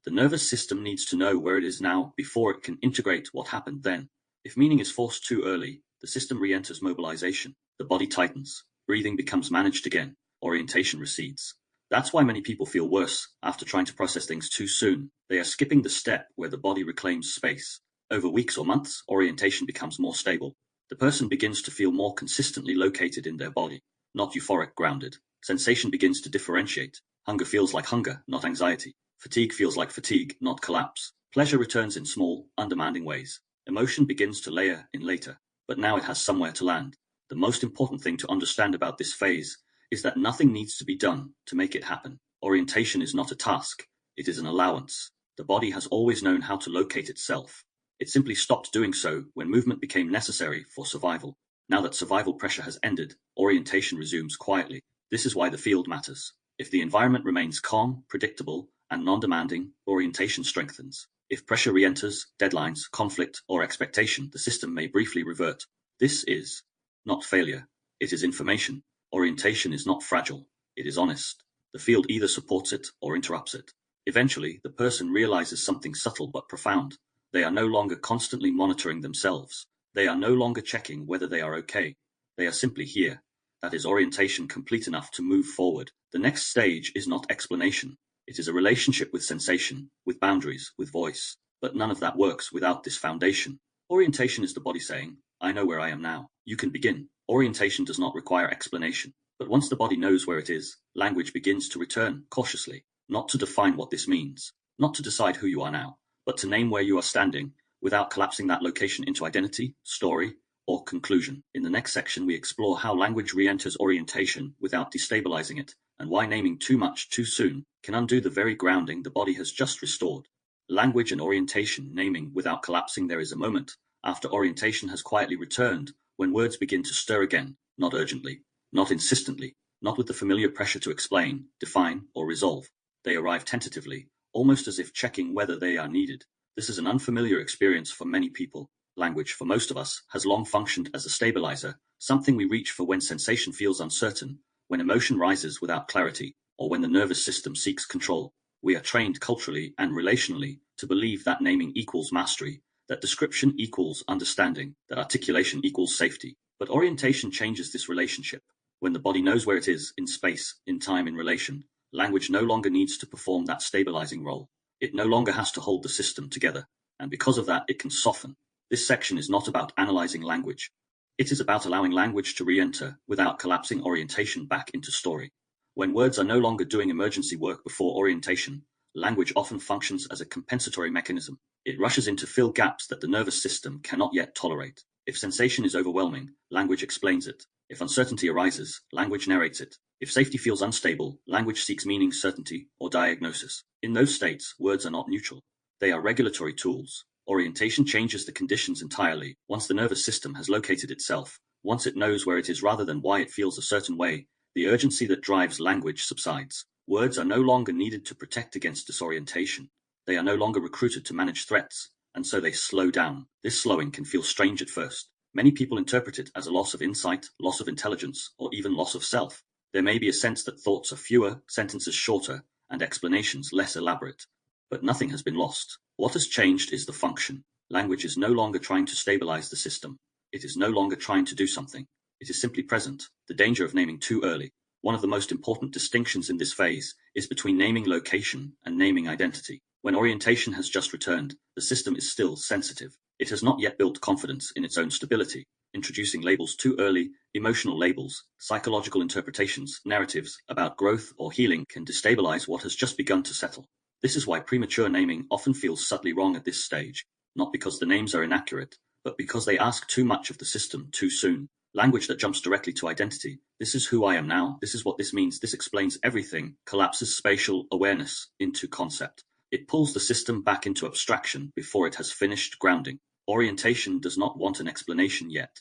The nervous system needs to know where it is now before it can integrate what happened then. If meaning is forced too early, the system re-enters mobilization. The body tightens. Breathing becomes managed again. Orientation recedes. That's why many people feel worse after trying to process things too soon. They are skipping the step where the body reclaims space. Over weeks or months, orientation becomes more stable. The person begins to feel more consistently located in their body, not euphoric, grounded. Sensation begins to differentiate. Hunger feels like hunger, not anxiety. Fatigue feels like fatigue, not collapse. Pleasure returns in small, undemanding ways. Emotion begins to layer in later, but now it has somewhere to land. The most important thing to understand about this phase is that nothing needs to be done to make it happen. Orientation is not a task, it is an allowance. The body has always known how to locate itself. It simply stopped doing so when movement became necessary for survival. Now that survival pressure has ended, orientation resumes quietly. This is why the field matters. If the environment remains calm, predictable, and non-demanding, orientation strengthens. If pressure re-enters, deadlines, conflict, or expectation, the system may briefly revert. This is not failure, it is information. Orientation is not fragile, it is honest. The field either supports it or interrupts it. Eventually, the person realizes something subtle but profound. They are no longer constantly monitoring themselves. They are no longer checking whether they are okay. They are simply here. That is orientation complete enough to move forward. The next stage is not explanation. It is a relationship with sensation, with boundaries, with voice. But none of that works without this foundation. Orientation is the body saying, I know where I am now. You can begin. Orientation does not require explanation. But once the body knows where it is, language begins to return cautiously, not to define what this means, not to decide who you are now, but to name where you are standing, without collapsing that location into identity, story, or conclusion. In the next section, we explore how language re-enters orientation without destabilizing it, and why naming too much too soon can undo the very grounding the body has just restored. Language and orientation, naming without collapsing. There is a moment, after orientation has quietly returned, when words begin to stir again, not urgently, not insistently, not with the familiar pressure to explain, define, or resolve. They arrive tentatively, almost as if checking whether they are needed. This is an unfamiliar experience for many people. Language, for most of us, has long functioned as a stabilizer, something we reach for when sensation feels uncertain, when emotion rises without clarity, or when the nervous system seeks control. We are trained culturally and relationally to believe that naming equals mastery, that description equals understanding, that articulation equals safety. But orientation changes this relationship. When the body knows where it is, in space, in time, in relation, language no longer needs to perform that stabilizing role. It no longer has to hold the system together, and because of that, it can soften. This section is not about analyzing language. It is about allowing language to re-enter without collapsing orientation back into story. When words are no longer doing emergency work before orientation, language often functions as a compensatory mechanism. It rushes in to fill gaps that the nervous system cannot yet tolerate. If sensation is overwhelming, language explains it. If uncertainty arises, language narrates it. If safety feels unstable, language seeks meaning, certainty, or diagnosis. In those states, words are not neutral. They are regulatory tools. Orientation changes the conditions entirely. Once the nervous system has located itself, once it knows where it is rather than why it feels a certain way, the urgency that drives language subsides. Words are no longer needed to protect against disorientation. They are no longer recruited to manage threats, and so they slow down. This slowing can feel strange at first. Many people interpret it as a loss of insight, loss of intelligence, or even loss of self. There may be a sense that thoughts are fewer, sentences shorter, and explanations less elaborate. But nothing has been lost. What has changed is the function. Language is no longer trying to stabilize the system. It is no longer trying to do something. It is simply present. The danger of naming too early. One of the most important distinctions in this phase is between naming location and naming identity. When orientation has just returned, the system is still sensitive. It has not yet built confidence in its own stability. Introducing labels too early, emotional labels, psychological interpretations, narratives about growth or healing can destabilize what has just begun to settle. This is why premature naming often feels subtly wrong at this stage, not because the names are inaccurate, but because they ask too much of the system too soon. Language that jumps directly to identity. This is who I am now, this is what this means, this explains everything, collapses spatial awareness into concept. It pulls the system back into abstraction before it has finished grounding. Orientation does not want an explanation yet.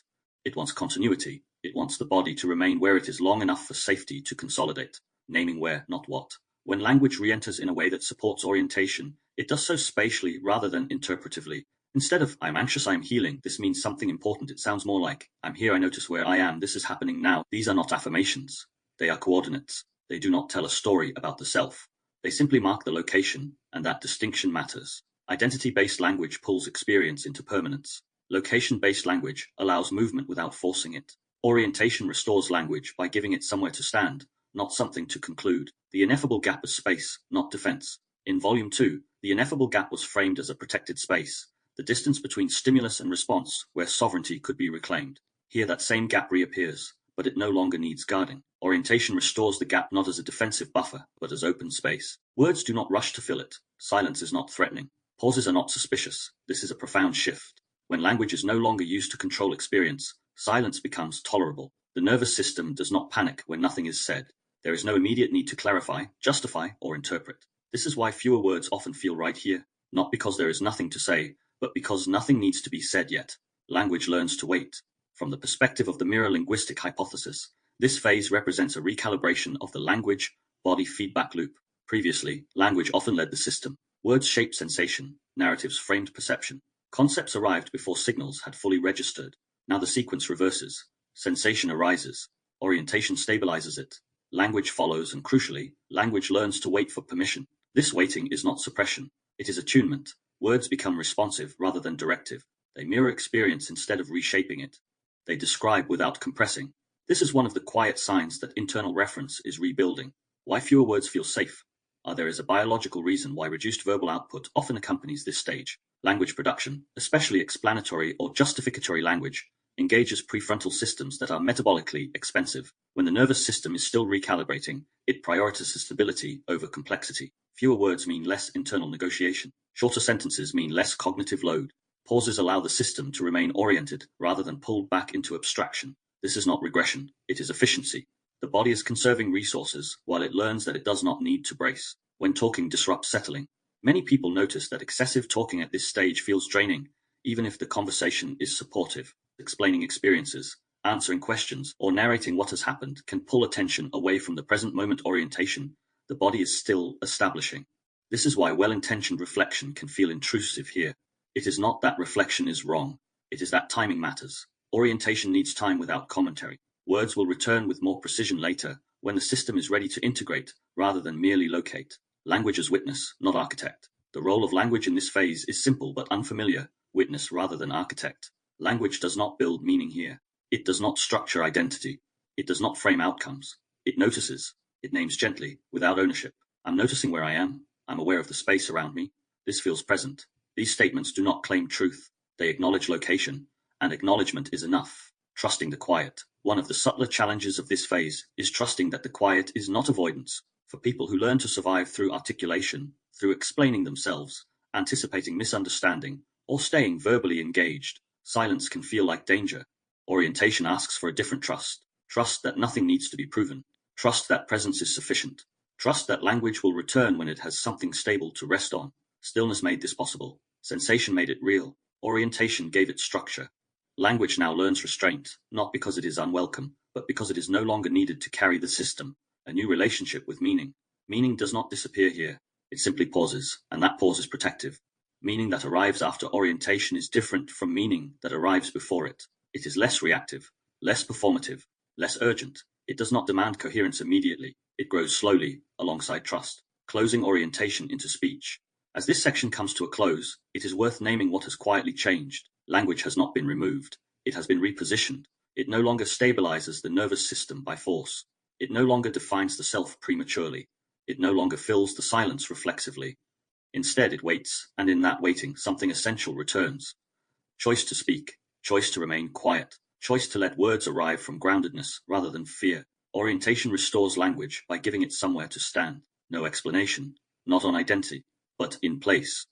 It wants continuity. It wants the body to remain where it is long enough for safety to consolidate. Naming where, not what. When language re-enters in a way that supports orientation, it does so spatially rather than interpretively. Instead of, I'm anxious, I'm healing, this means something important. It sounds more like, I'm here, I notice where I am, this is happening now. These are not affirmations. They are coordinates. They do not tell a story about the self. They simply mark the location, and that distinction matters. Identity-based language pulls experience into permanence. Location-based language allows movement without forcing it. Orientation restores language by giving it somewhere to stand, not something to conclude. The ineffable gap is space, not defense. In Volume 2, the ineffable gap was framed as a protected space, the distance between stimulus and response, where sovereignty could be reclaimed. Here that same gap reappears, but it no longer needs guarding. Orientation restores the gap not as a defensive buffer, but as open space. Words do not rush to fill it. Silence is not threatening. Pauses are not suspicious. This is a profound shift. When language is no longer used to control experience, silence becomes tolerable. The nervous system does not panic when nothing is said. There is no immediate need to clarify, justify, or interpret. This is why fewer words often feel right here, not because there is nothing to say, but because nothing needs to be said yet. Language learns to wait. From the perspective of the mirror linguistic hypothesis, this phase represents a recalibration of the language-body feedback loop. Previously, language often led the system. Words shaped sensation, narratives framed perception. Concepts arrived before signals had fully registered. Now the sequence reverses. Sensation arises. Orientation stabilizes it. Language follows, and crucially, language learns to wait for permission. This waiting is not suppression. It is attunement. Words become responsive rather than directive. They mirror experience instead of reshaping it. They describe without compressing. This is one of the quiet signs that internal reference is rebuilding. Why fewer words feel safe? There is a biological reason why reduced verbal output often accompanies this stage. Language production, especially explanatory or justificatory language, engages prefrontal systems that are metabolically expensive. When the nervous system is still recalibrating, it prioritizes stability over complexity. Fewer words mean less internal negotiation. Shorter sentences mean less cognitive load. Pauses allow the system to remain oriented rather than pulled back into abstraction. This is not regression, it is efficiency. The body is conserving resources while it learns that it does not need to brace. When talking disrupts settling, many people notice that excessive talking at this stage feels draining, even if the conversation is supportive. Explaining experiences, answering questions, or narrating what has happened can pull attention away from the present moment orientation the body is still establishing. This is why well-intentioned reflection can feel intrusive here. It is not that reflection is wrong, it is that timing matters. Orientation needs time without commentary. Words will return with more precision later, when the system is ready to integrate rather than merely locate. Language as witness, not architect. The role of language in this phase is simple but unfamiliar, witness rather than architect. Language does not build meaning here. It does not structure identity. It does not frame outcomes. It notices. It names gently, without ownership. I'm noticing where I am. I'm aware of the space around me. This feels present. These statements do not claim truth. They acknowledge location, and acknowledgement is enough. Trusting the quiet. One of the subtler challenges of this phase is trusting that the quiet is not avoidance. For people who learn to survive through articulation, through explaining themselves, anticipating misunderstanding, or staying verbally engaged, silence can feel like danger. Orientation asks for a different trust. Trust that nothing needs to be proven. Trust that presence is sufficient. Trust that language will return when it has something stable to rest on. Stillness made this possible. Sensation made it real. Orientation gave it structure. Language now learns restraint, not because it is unwelcome, but because it is no longer needed to carry the system. A new relationship with meaning. Meaning does not disappear here. It simply pauses, and that pause is protective. Meaning that arrives after orientation is different from meaning that arrives before it. It is less reactive, less performative, less urgent. It does not demand coherence immediately. It grows slowly, alongside trust. Closing orientation into speech. As this section comes to a close, it is worth naming what has quietly changed. Language has not been removed. It has been repositioned. It no longer stabilizes the nervous system by force. It no longer defines the self prematurely. It no longer fills the silence reflexively. Instead, it waits, and in that waiting, something essential returns. Choice to speak, choice to remain quiet, choice to let words arrive from groundedness rather than fear. Orientation restores language by giving it somewhere to stand. No explanation, not on identity, but in place.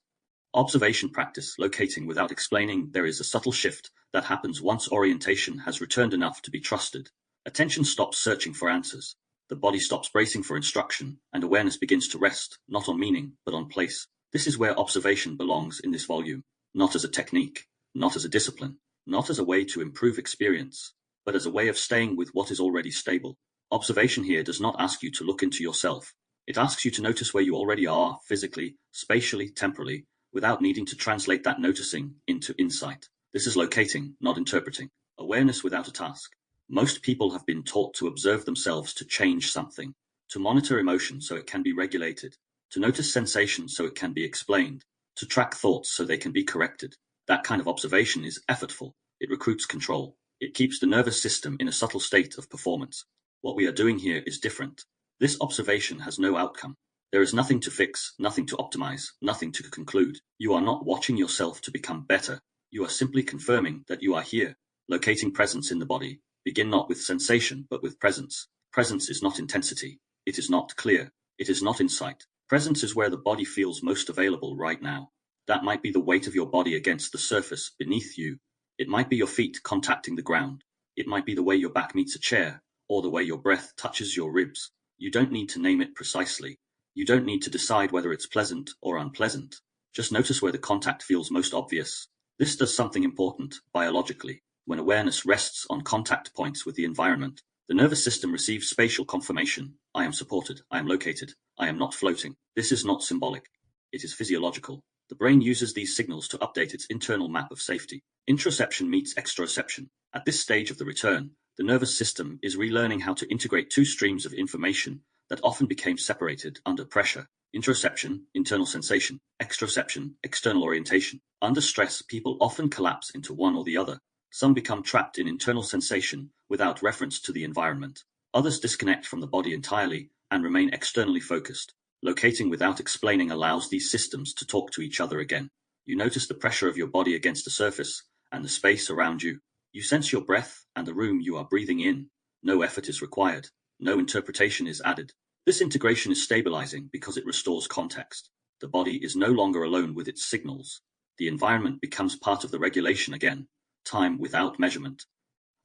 Observation practice, locating without explaining. There is a subtle shift that happens once orientation has returned enough to be trusted. Attention stops searching for answers. The body stops bracing for instruction, and awareness begins to rest, not on meaning, but on place. This is where observation belongs in this volume, not as a technique, not as a discipline, not as a way to improve experience, but as a way of staying with what is already stable. Observation here does not ask you to look into yourself. It asks you to notice where you already are, physically, spatially, temporally, without needing to translate that noticing into insight. This is locating, not interpreting. Awareness without a task. Most people have been taught to observe themselves to change something, to monitor emotion so it can be regulated, to notice sensation so it can be explained, to track thoughts so they can be corrected. That kind of observation is effortful. It recruits control. It keeps the nervous system in a subtle state of performance. What we are doing here is different. This observation has no outcome. There is nothing to fix, nothing to optimize, nothing to conclude. You are not watching yourself to become better. You are simply confirming that you are here. Locating presence in the body. Begin not with sensation, but with presence. Presence is not intensity. It is not clear. It is not insight. Presence is where the body feels most available right now. That might be the weight of your body against the surface beneath you. It might be your feet contacting the ground. It might be the way your back meets a chair, or the way your breath touches your ribs. You don't need to name it precisely. You don't need to decide whether it's pleasant or unpleasant. Just notice where the contact feels most obvious. This does something important, biologically. When awareness rests on contact points with the environment, the nervous system receives spatial confirmation. I am supported. I am located. I am not floating. This is not symbolic. It is physiological. The brain uses these signals to update its internal map of safety. Interoception meets exteroception. At this stage of the return, the nervous system is relearning how to integrate two streams of information that often became separated under pressure. Interoception, internal sensation. Exteroception, external orientation. Under stress, people often collapse into one or the other. Some become trapped in internal sensation without reference to the environment. Others disconnect from the body entirely and remain externally focused. Locating without explaining allows these systems to talk to each other again. You notice the pressure of your body against the surface and the space around you. You sense your breath and the room you are breathing in. No effort is required. No interpretation is added. This integration is stabilizing because it restores context. The body is no longer alone with its signals. The environment becomes part of the regulation again. Time without measurement.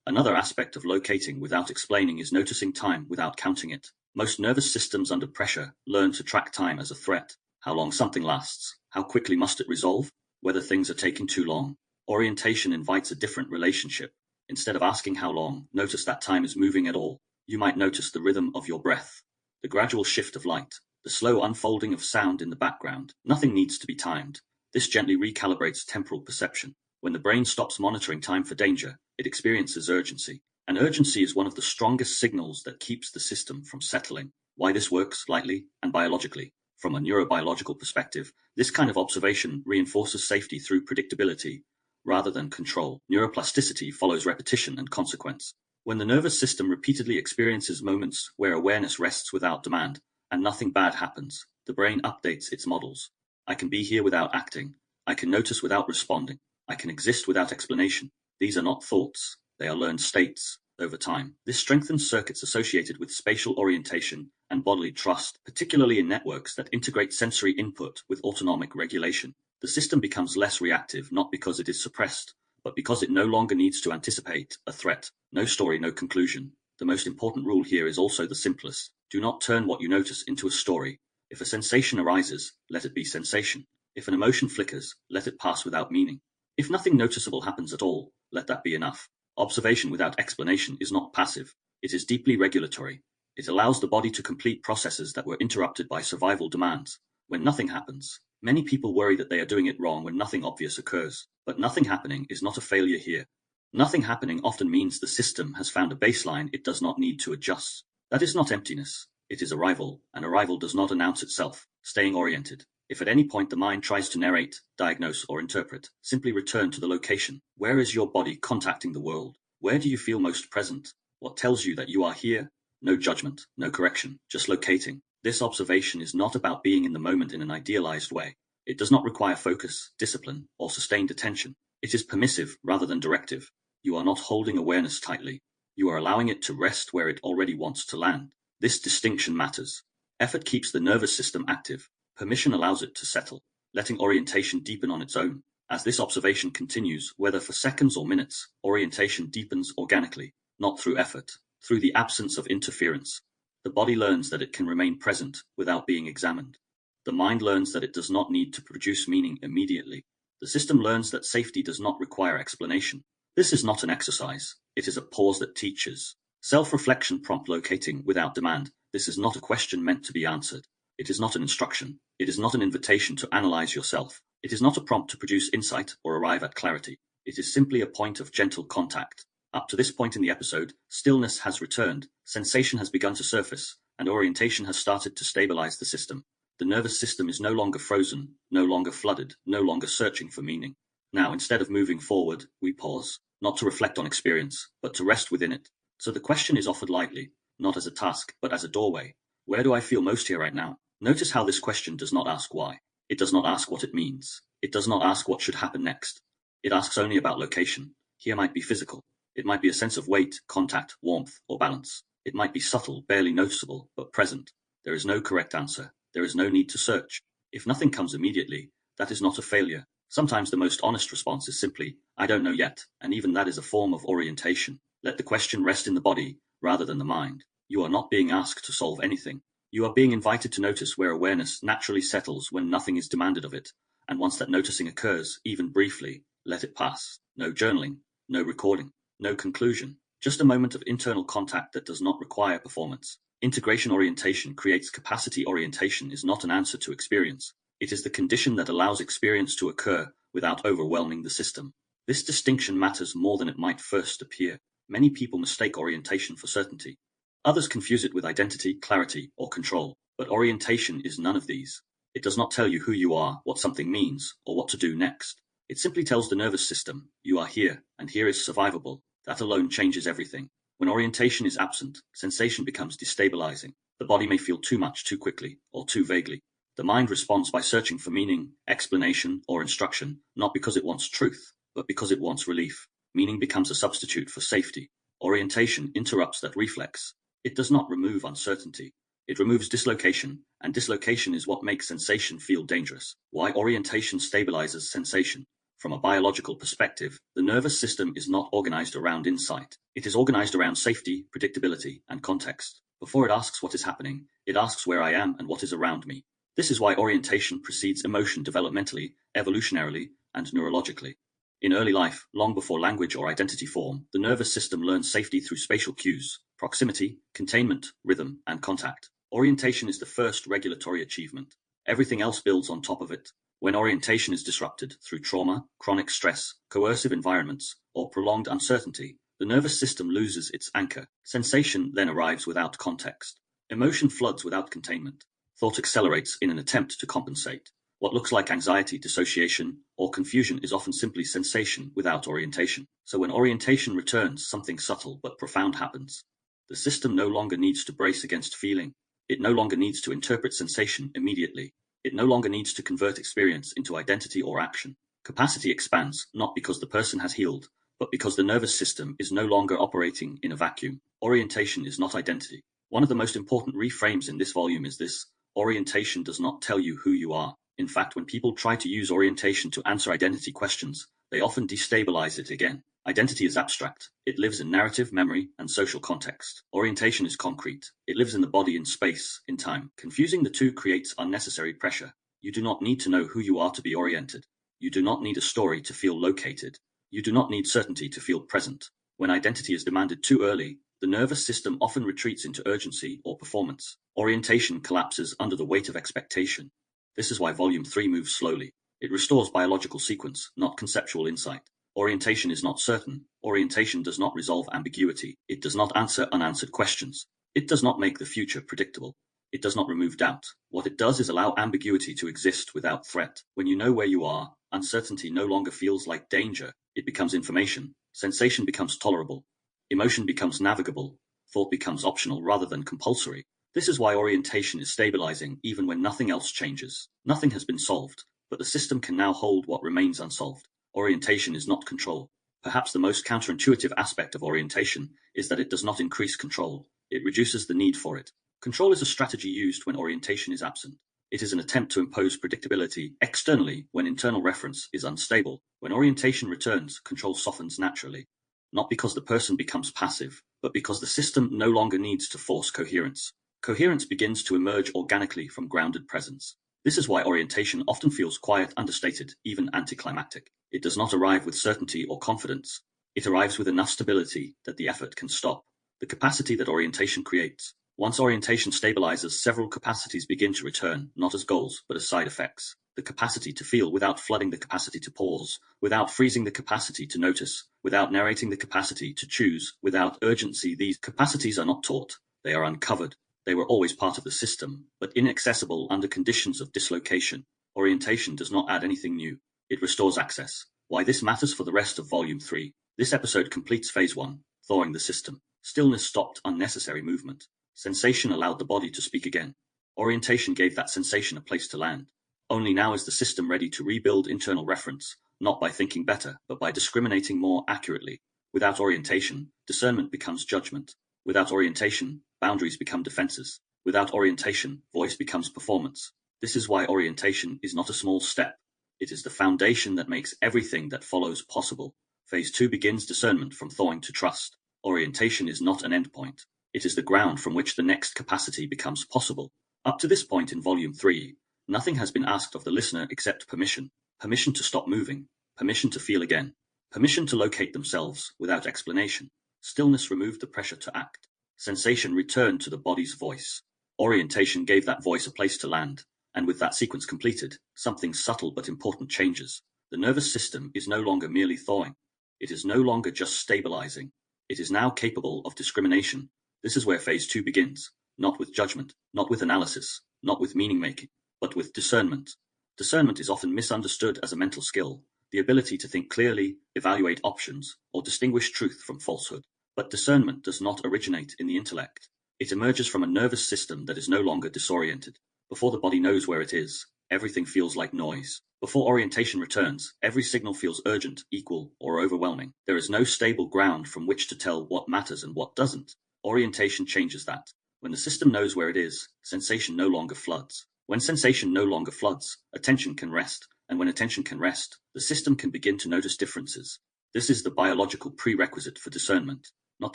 Another aspect of locating without explaining is noticing time without counting it. Most nervous systems under pressure learn to track time as a threat. How long something lasts, how quickly must it resolve, whether things are taking too long. Orientation invites a different relationship. Instead of asking how long, notice that time is moving at all. You might notice the rhythm of your breath, the gradual shift of light, the slow unfolding of sound in the background. Nothing needs to be timed. This gently recalibrates temporal perception. When the brain stops monitoring time for danger, it experiences urgency. And urgency is one of the strongest signals that keeps the system from settling. Why this works slightly and biologically. From a neurobiological perspective, this kind of observation reinforces safety through predictability rather than control. Neuroplasticity follows repetition and consequence. When the nervous system repeatedly experiences moments where awareness rests without demand and nothing bad happens, the brain updates its models. I can be here without acting. I can notice without responding. I can exist without explanation. These are not thoughts. They are learned states. Over time, this strengthens circuits associated with spatial orientation and bodily trust, particularly in networks that integrate sensory input with autonomic regulation. The system becomes less reactive not because it is suppressed, but because it no longer needs to anticipate a threat. No story, no conclusion. The most important rule here is also the simplest. Do not turn what you notice into a story. If a sensation arises, let it be sensation. If an emotion flickers, let it pass without meaning. If nothing noticeable happens at all, let that be enough. Observation without explanation is not passive. It is deeply regulatory. It allows the body to complete processes that were interrupted by survival demands. When nothing happens, many people worry that they are doing it wrong when nothing obvious occurs. But nothing happening is not a failure here. Nothing happening often means the system has found a baseline it does not need to adjust. That is not emptiness. It is arrival, and arrival does not announce itself. Staying oriented. If at any point the mind tries to narrate, diagnose, or interpret, simply return to the location. Where is your body contacting the world? Where do you feel most present? What tells you that you are here? No judgment, no correction, just locating. This observation is not about being in the moment in an idealized way. It does not require focus, discipline, or sustained attention. It is permissive rather than directive. You are not holding awareness tightly. You are allowing it to rest where it already wants to land. This distinction matters. Effort keeps the nervous system active. Permission allows it to settle, letting orientation deepen on its own. As this observation continues, whether for seconds or minutes, orientation deepens organically, not through effort, through the absence of interference. The body learns that it can remain present without being examined. The mind learns that it does not need to produce meaning immediately. The system learns that safety does not require explanation. This is not an exercise. It is a pause that teaches. Self-reflection prompt locating without demand. This is not a question meant to be answered. It is not an instruction. It is not an invitation to analyze yourself. It is not a prompt to produce insight or arrive at clarity. It is simply a point of gentle contact. Up to this point in the episode, stillness has returned, sensation has begun to surface, and orientation has started to stabilize the system. The nervous system is no longer frozen, no longer flooded, no longer searching for meaning. Now, instead of moving forward, we pause, not to reflect on experience, but to rest within it. So the question is offered lightly, not as a task, but as a doorway. Where do I feel most here right now? Notice how this question does not ask why. It does not ask what it means. It does not ask what should happen next. It asks only about location. Here might be physical. It might be a sense of weight, contact, warmth, or balance. It might be subtle, barely noticeable, but present. There is no correct answer. There is no need to search. If nothing comes immediately, that is not a failure. Sometimes the most honest response is simply, I don't know yet, and even that is a form of orientation. Let the question rest in the body, rather than the mind. You are not being asked to solve anything. You are being invited to notice where awareness naturally settles when nothing is demanded of it, and once that noticing occurs, even briefly, let it pass. No journaling, no recording, no conclusion, just a moment of internal contact that does not require performance. Integration orientation creates capacity. Orientation is not an answer to experience. It is the condition that allows experience to occur without overwhelming the system. This distinction matters more than it might first appear. Many people mistake orientation for certainty. Others confuse it with identity, clarity, or control. But orientation is none of these. It does not tell you who you are, what something means, or what to do next. It simply tells the nervous system, you are here, and here is survivable. That alone changes everything. When orientation is absent, sensation becomes destabilizing. The body may feel too much too quickly, or too vaguely. The mind responds by searching for meaning, explanation, or instruction, not because it wants truth, but because it wants relief. Meaning becomes a substitute for safety. Orientation interrupts that reflex. It does not remove uncertainty. It removes dislocation, and dislocation is what makes sensation feel dangerous. Why orientation stabilizes sensation. From a biological perspective, the nervous system is not organized around insight. It is organized around safety, predictability, and context. Before it asks what is happening, it asks where I am and what is around me. This is why orientation precedes emotion developmentally, evolutionarily, and neurologically. In early life, long before language or identity form, the nervous system learns safety through spatial cues, proximity, containment, rhythm, and contact. Orientation is the first regulatory achievement. Everything else builds on top of it. When orientation is disrupted through trauma, chronic stress, coercive environments, or prolonged uncertainty, the nervous system loses its anchor. Sensation then arrives without context. Emotion floods without containment. Thought accelerates in an attempt to compensate. What looks like anxiety, dissociation, or confusion is often simply sensation without orientation. So when orientation returns, something subtle but profound happens. The system no longer needs to brace against feeling. It no longer needs to interpret sensation immediately. It no longer needs to convert experience into identity or action. Capacity expands, not because the person has healed, but because the nervous system is no longer operating in a vacuum. Orientation is not identity. One of the most important reframes in this volume is this: orientation does not tell you who you are. In fact, when people try to use orientation to answer identity questions, they often destabilize it again. Identity is abstract. It lives in narrative, memory, and social context. Orientation is concrete. It lives in the body, in space, in time. Confusing the two creates unnecessary pressure. You do not need to know who you are to be oriented. You do not need a story to feel located. You do not need certainty to feel present. When identity is demanded too early, the nervous system often retreats into urgency or performance. Orientation collapses under the weight of expectation. This is why Volume 3 moves slowly. It restores biological sequence, not conceptual insight. Orientation is not certain. Orientation does not resolve ambiguity. It does not answer unanswered questions. It does not make the future predictable. It does not remove doubt. What it does is allow ambiguity to exist without threat. When you know where you are, uncertainty no longer feels like danger. It becomes information. Sensation becomes tolerable. Emotion becomes navigable. Thought becomes optional rather than compulsory. This is why orientation is stabilizing even when nothing else changes. Nothing has been solved, but the system can now hold what remains unsolved. Orientation is not control. Perhaps the most counterintuitive aspect of orientation is that it does not increase control. It reduces the need for it. Control is a strategy used when orientation is absent. It is an attempt to impose predictability externally when internal reference is unstable. When orientation returns, control softens naturally. Not because the person becomes passive, but because the system no longer needs to force coherence. Coherence begins to emerge organically from grounded presence. This is why orientation often feels quiet, understated, even anticlimactic. It does not arrive with certainty or confidence. It arrives with enough stability that the effort can stop. The capacity that orientation creates. Once orientation stabilizes, several capacities begin to return, not as goals, but as side effects. The capacity to feel without flooding, the capacity to pause, without freezing, the capacity to notice, without narrating, the capacity to choose, without urgency. These capacities are not taught, they are uncovered. They were always part of the system, but inaccessible under conditions of dislocation. Orientation does not add anything new. It restores access. Why this matters for the rest of Volume 3. This episode completes Phase 1, thawing the system. Stillness stopped unnecessary movement. Sensation allowed the body to speak again. Orientation gave that sensation a place to land. Only now is the system ready to rebuild internal reference, not by thinking better, but by discriminating more accurately. Without orientation, discernment becomes judgment. Without orientation, boundaries become defenses. Without orientation, voice becomes performance. This is why orientation is not a small step. It is the foundation that makes everything that follows possible. Phase 2 begins discernment from thawing to trust. Orientation is not an endpoint. It is the ground from which the next capacity becomes possible. Up to this point in Volume 3, nothing has been asked of the listener except permission. Permission to stop moving. Permission to feel again. Permission to locate themselves without explanation. Stillness removed the pressure to act. Sensation returned to the body's voice. Orientation gave that voice a place to land, and with that sequence completed, something subtle but important changes. The nervous system is no longer merely thawing. It is no longer just stabilizing. It is now capable of discrimination. This is where Phase 2 begins, not with judgment, not with analysis, not with meaning-making, but with discernment. Discernment is often misunderstood as a mental skill, the ability to think clearly, evaluate options, or distinguish truth from falsehood. But discernment does not originate in the intellect. It emerges from a nervous system that is no longer disoriented. Before the body knows where it is, everything feels like noise. Before orientation returns, every signal feels urgent, equal, or overwhelming. There is no stable ground from which to tell what matters and what doesn't. Orientation changes that. When the system knows where it is, sensation no longer floods. When sensation no longer floods, attention can rest, and when attention can rest, the system can begin to notice differences. This is the biological prerequisite for discernment, not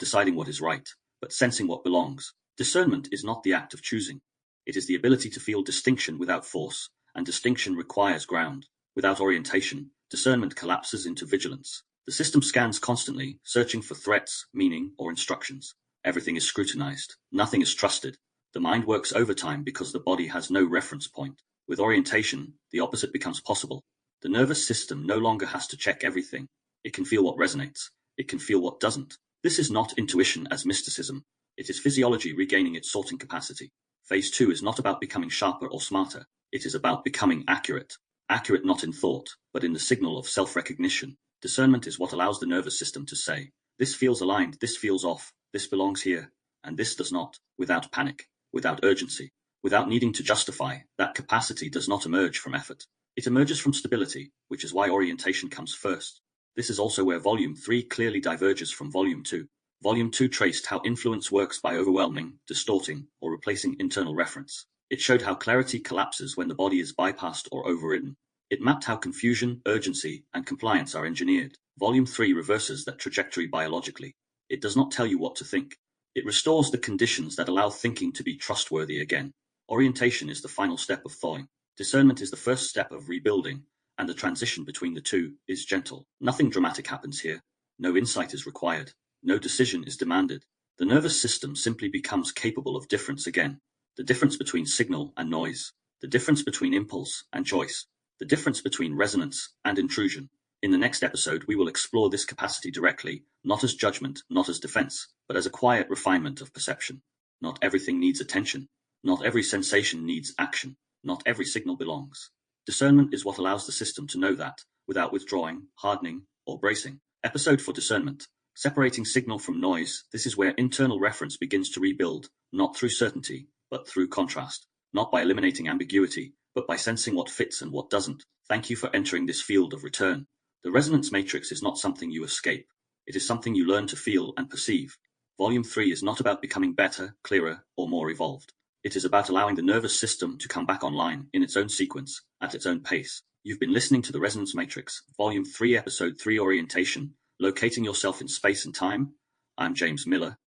deciding what is right, but sensing what belongs. Discernment is not the act of choosing. It is the ability to feel distinction without force, and distinction requires ground. Without orientation, discernment collapses into vigilance. The system scans constantly, searching for threats, meaning, or instructions. Everything is scrutinized. Nothing is trusted. The mind works overtime because the body has no reference point. With orientation, the opposite becomes possible. The nervous system no longer has to check everything. It can feel what resonates. It can feel what doesn't. This is not intuition as mysticism. It is physiology regaining its sorting capacity. Phase 2 is not about becoming sharper or smarter. It is about becoming accurate. Accurate not in thought, but in the signal of self-recognition. Discernment is what allows the nervous system to say, this feels aligned, this feels off, this belongs here, and this does not, without panic, without urgency, without needing to justify. That capacity does not emerge from effort. It emerges from stability, which is why orientation comes first. This is also where Volume 3 clearly diverges from Volume 2. Volume 2 traced how influence works by overwhelming, distorting, or replacing internal reference. It showed how clarity collapses when the body is bypassed or overridden. It mapped how confusion, urgency, and compliance are engineered. Volume 3 reverses that trajectory biologically. It does not tell you what to think. It restores the conditions that allow thinking to be trustworthy again. Orientation is the final step of thawing. Discernment is the first step of rebuilding, and the transition between the two is gentle. Nothing dramatic happens here. No insight is required. No decision is demanded. The nervous system simply becomes capable of difference again. The difference between signal and noise. The difference between impulse and choice. The difference between resonance and intrusion. In the next episode, we will explore this capacity directly, not as judgment, not as defense, but as a quiet refinement of perception. Not everything needs attention. Not every sensation needs action. Not every signal belongs. Discernment is what allows the system to know that, without withdrawing, hardening, or bracing. Episode for discernment. Separating signal from noise. This is where internal reference begins to rebuild, not through certainty, but through contrast. Not by eliminating ambiguity, but by sensing what fits and what doesn't. Thank you for entering this field of return. The resonance matrix is not something you escape. It is something you learn to feel and perceive. Volume 3 is not about becoming better, clearer, or more evolved. It is about allowing the nervous system to come back online in its own sequence, at its own pace. You've been listening to The Resonance Matrix, Volume 3, Episode 3, Orientation, Locating Yourself in Space and Time. I'm James Miller.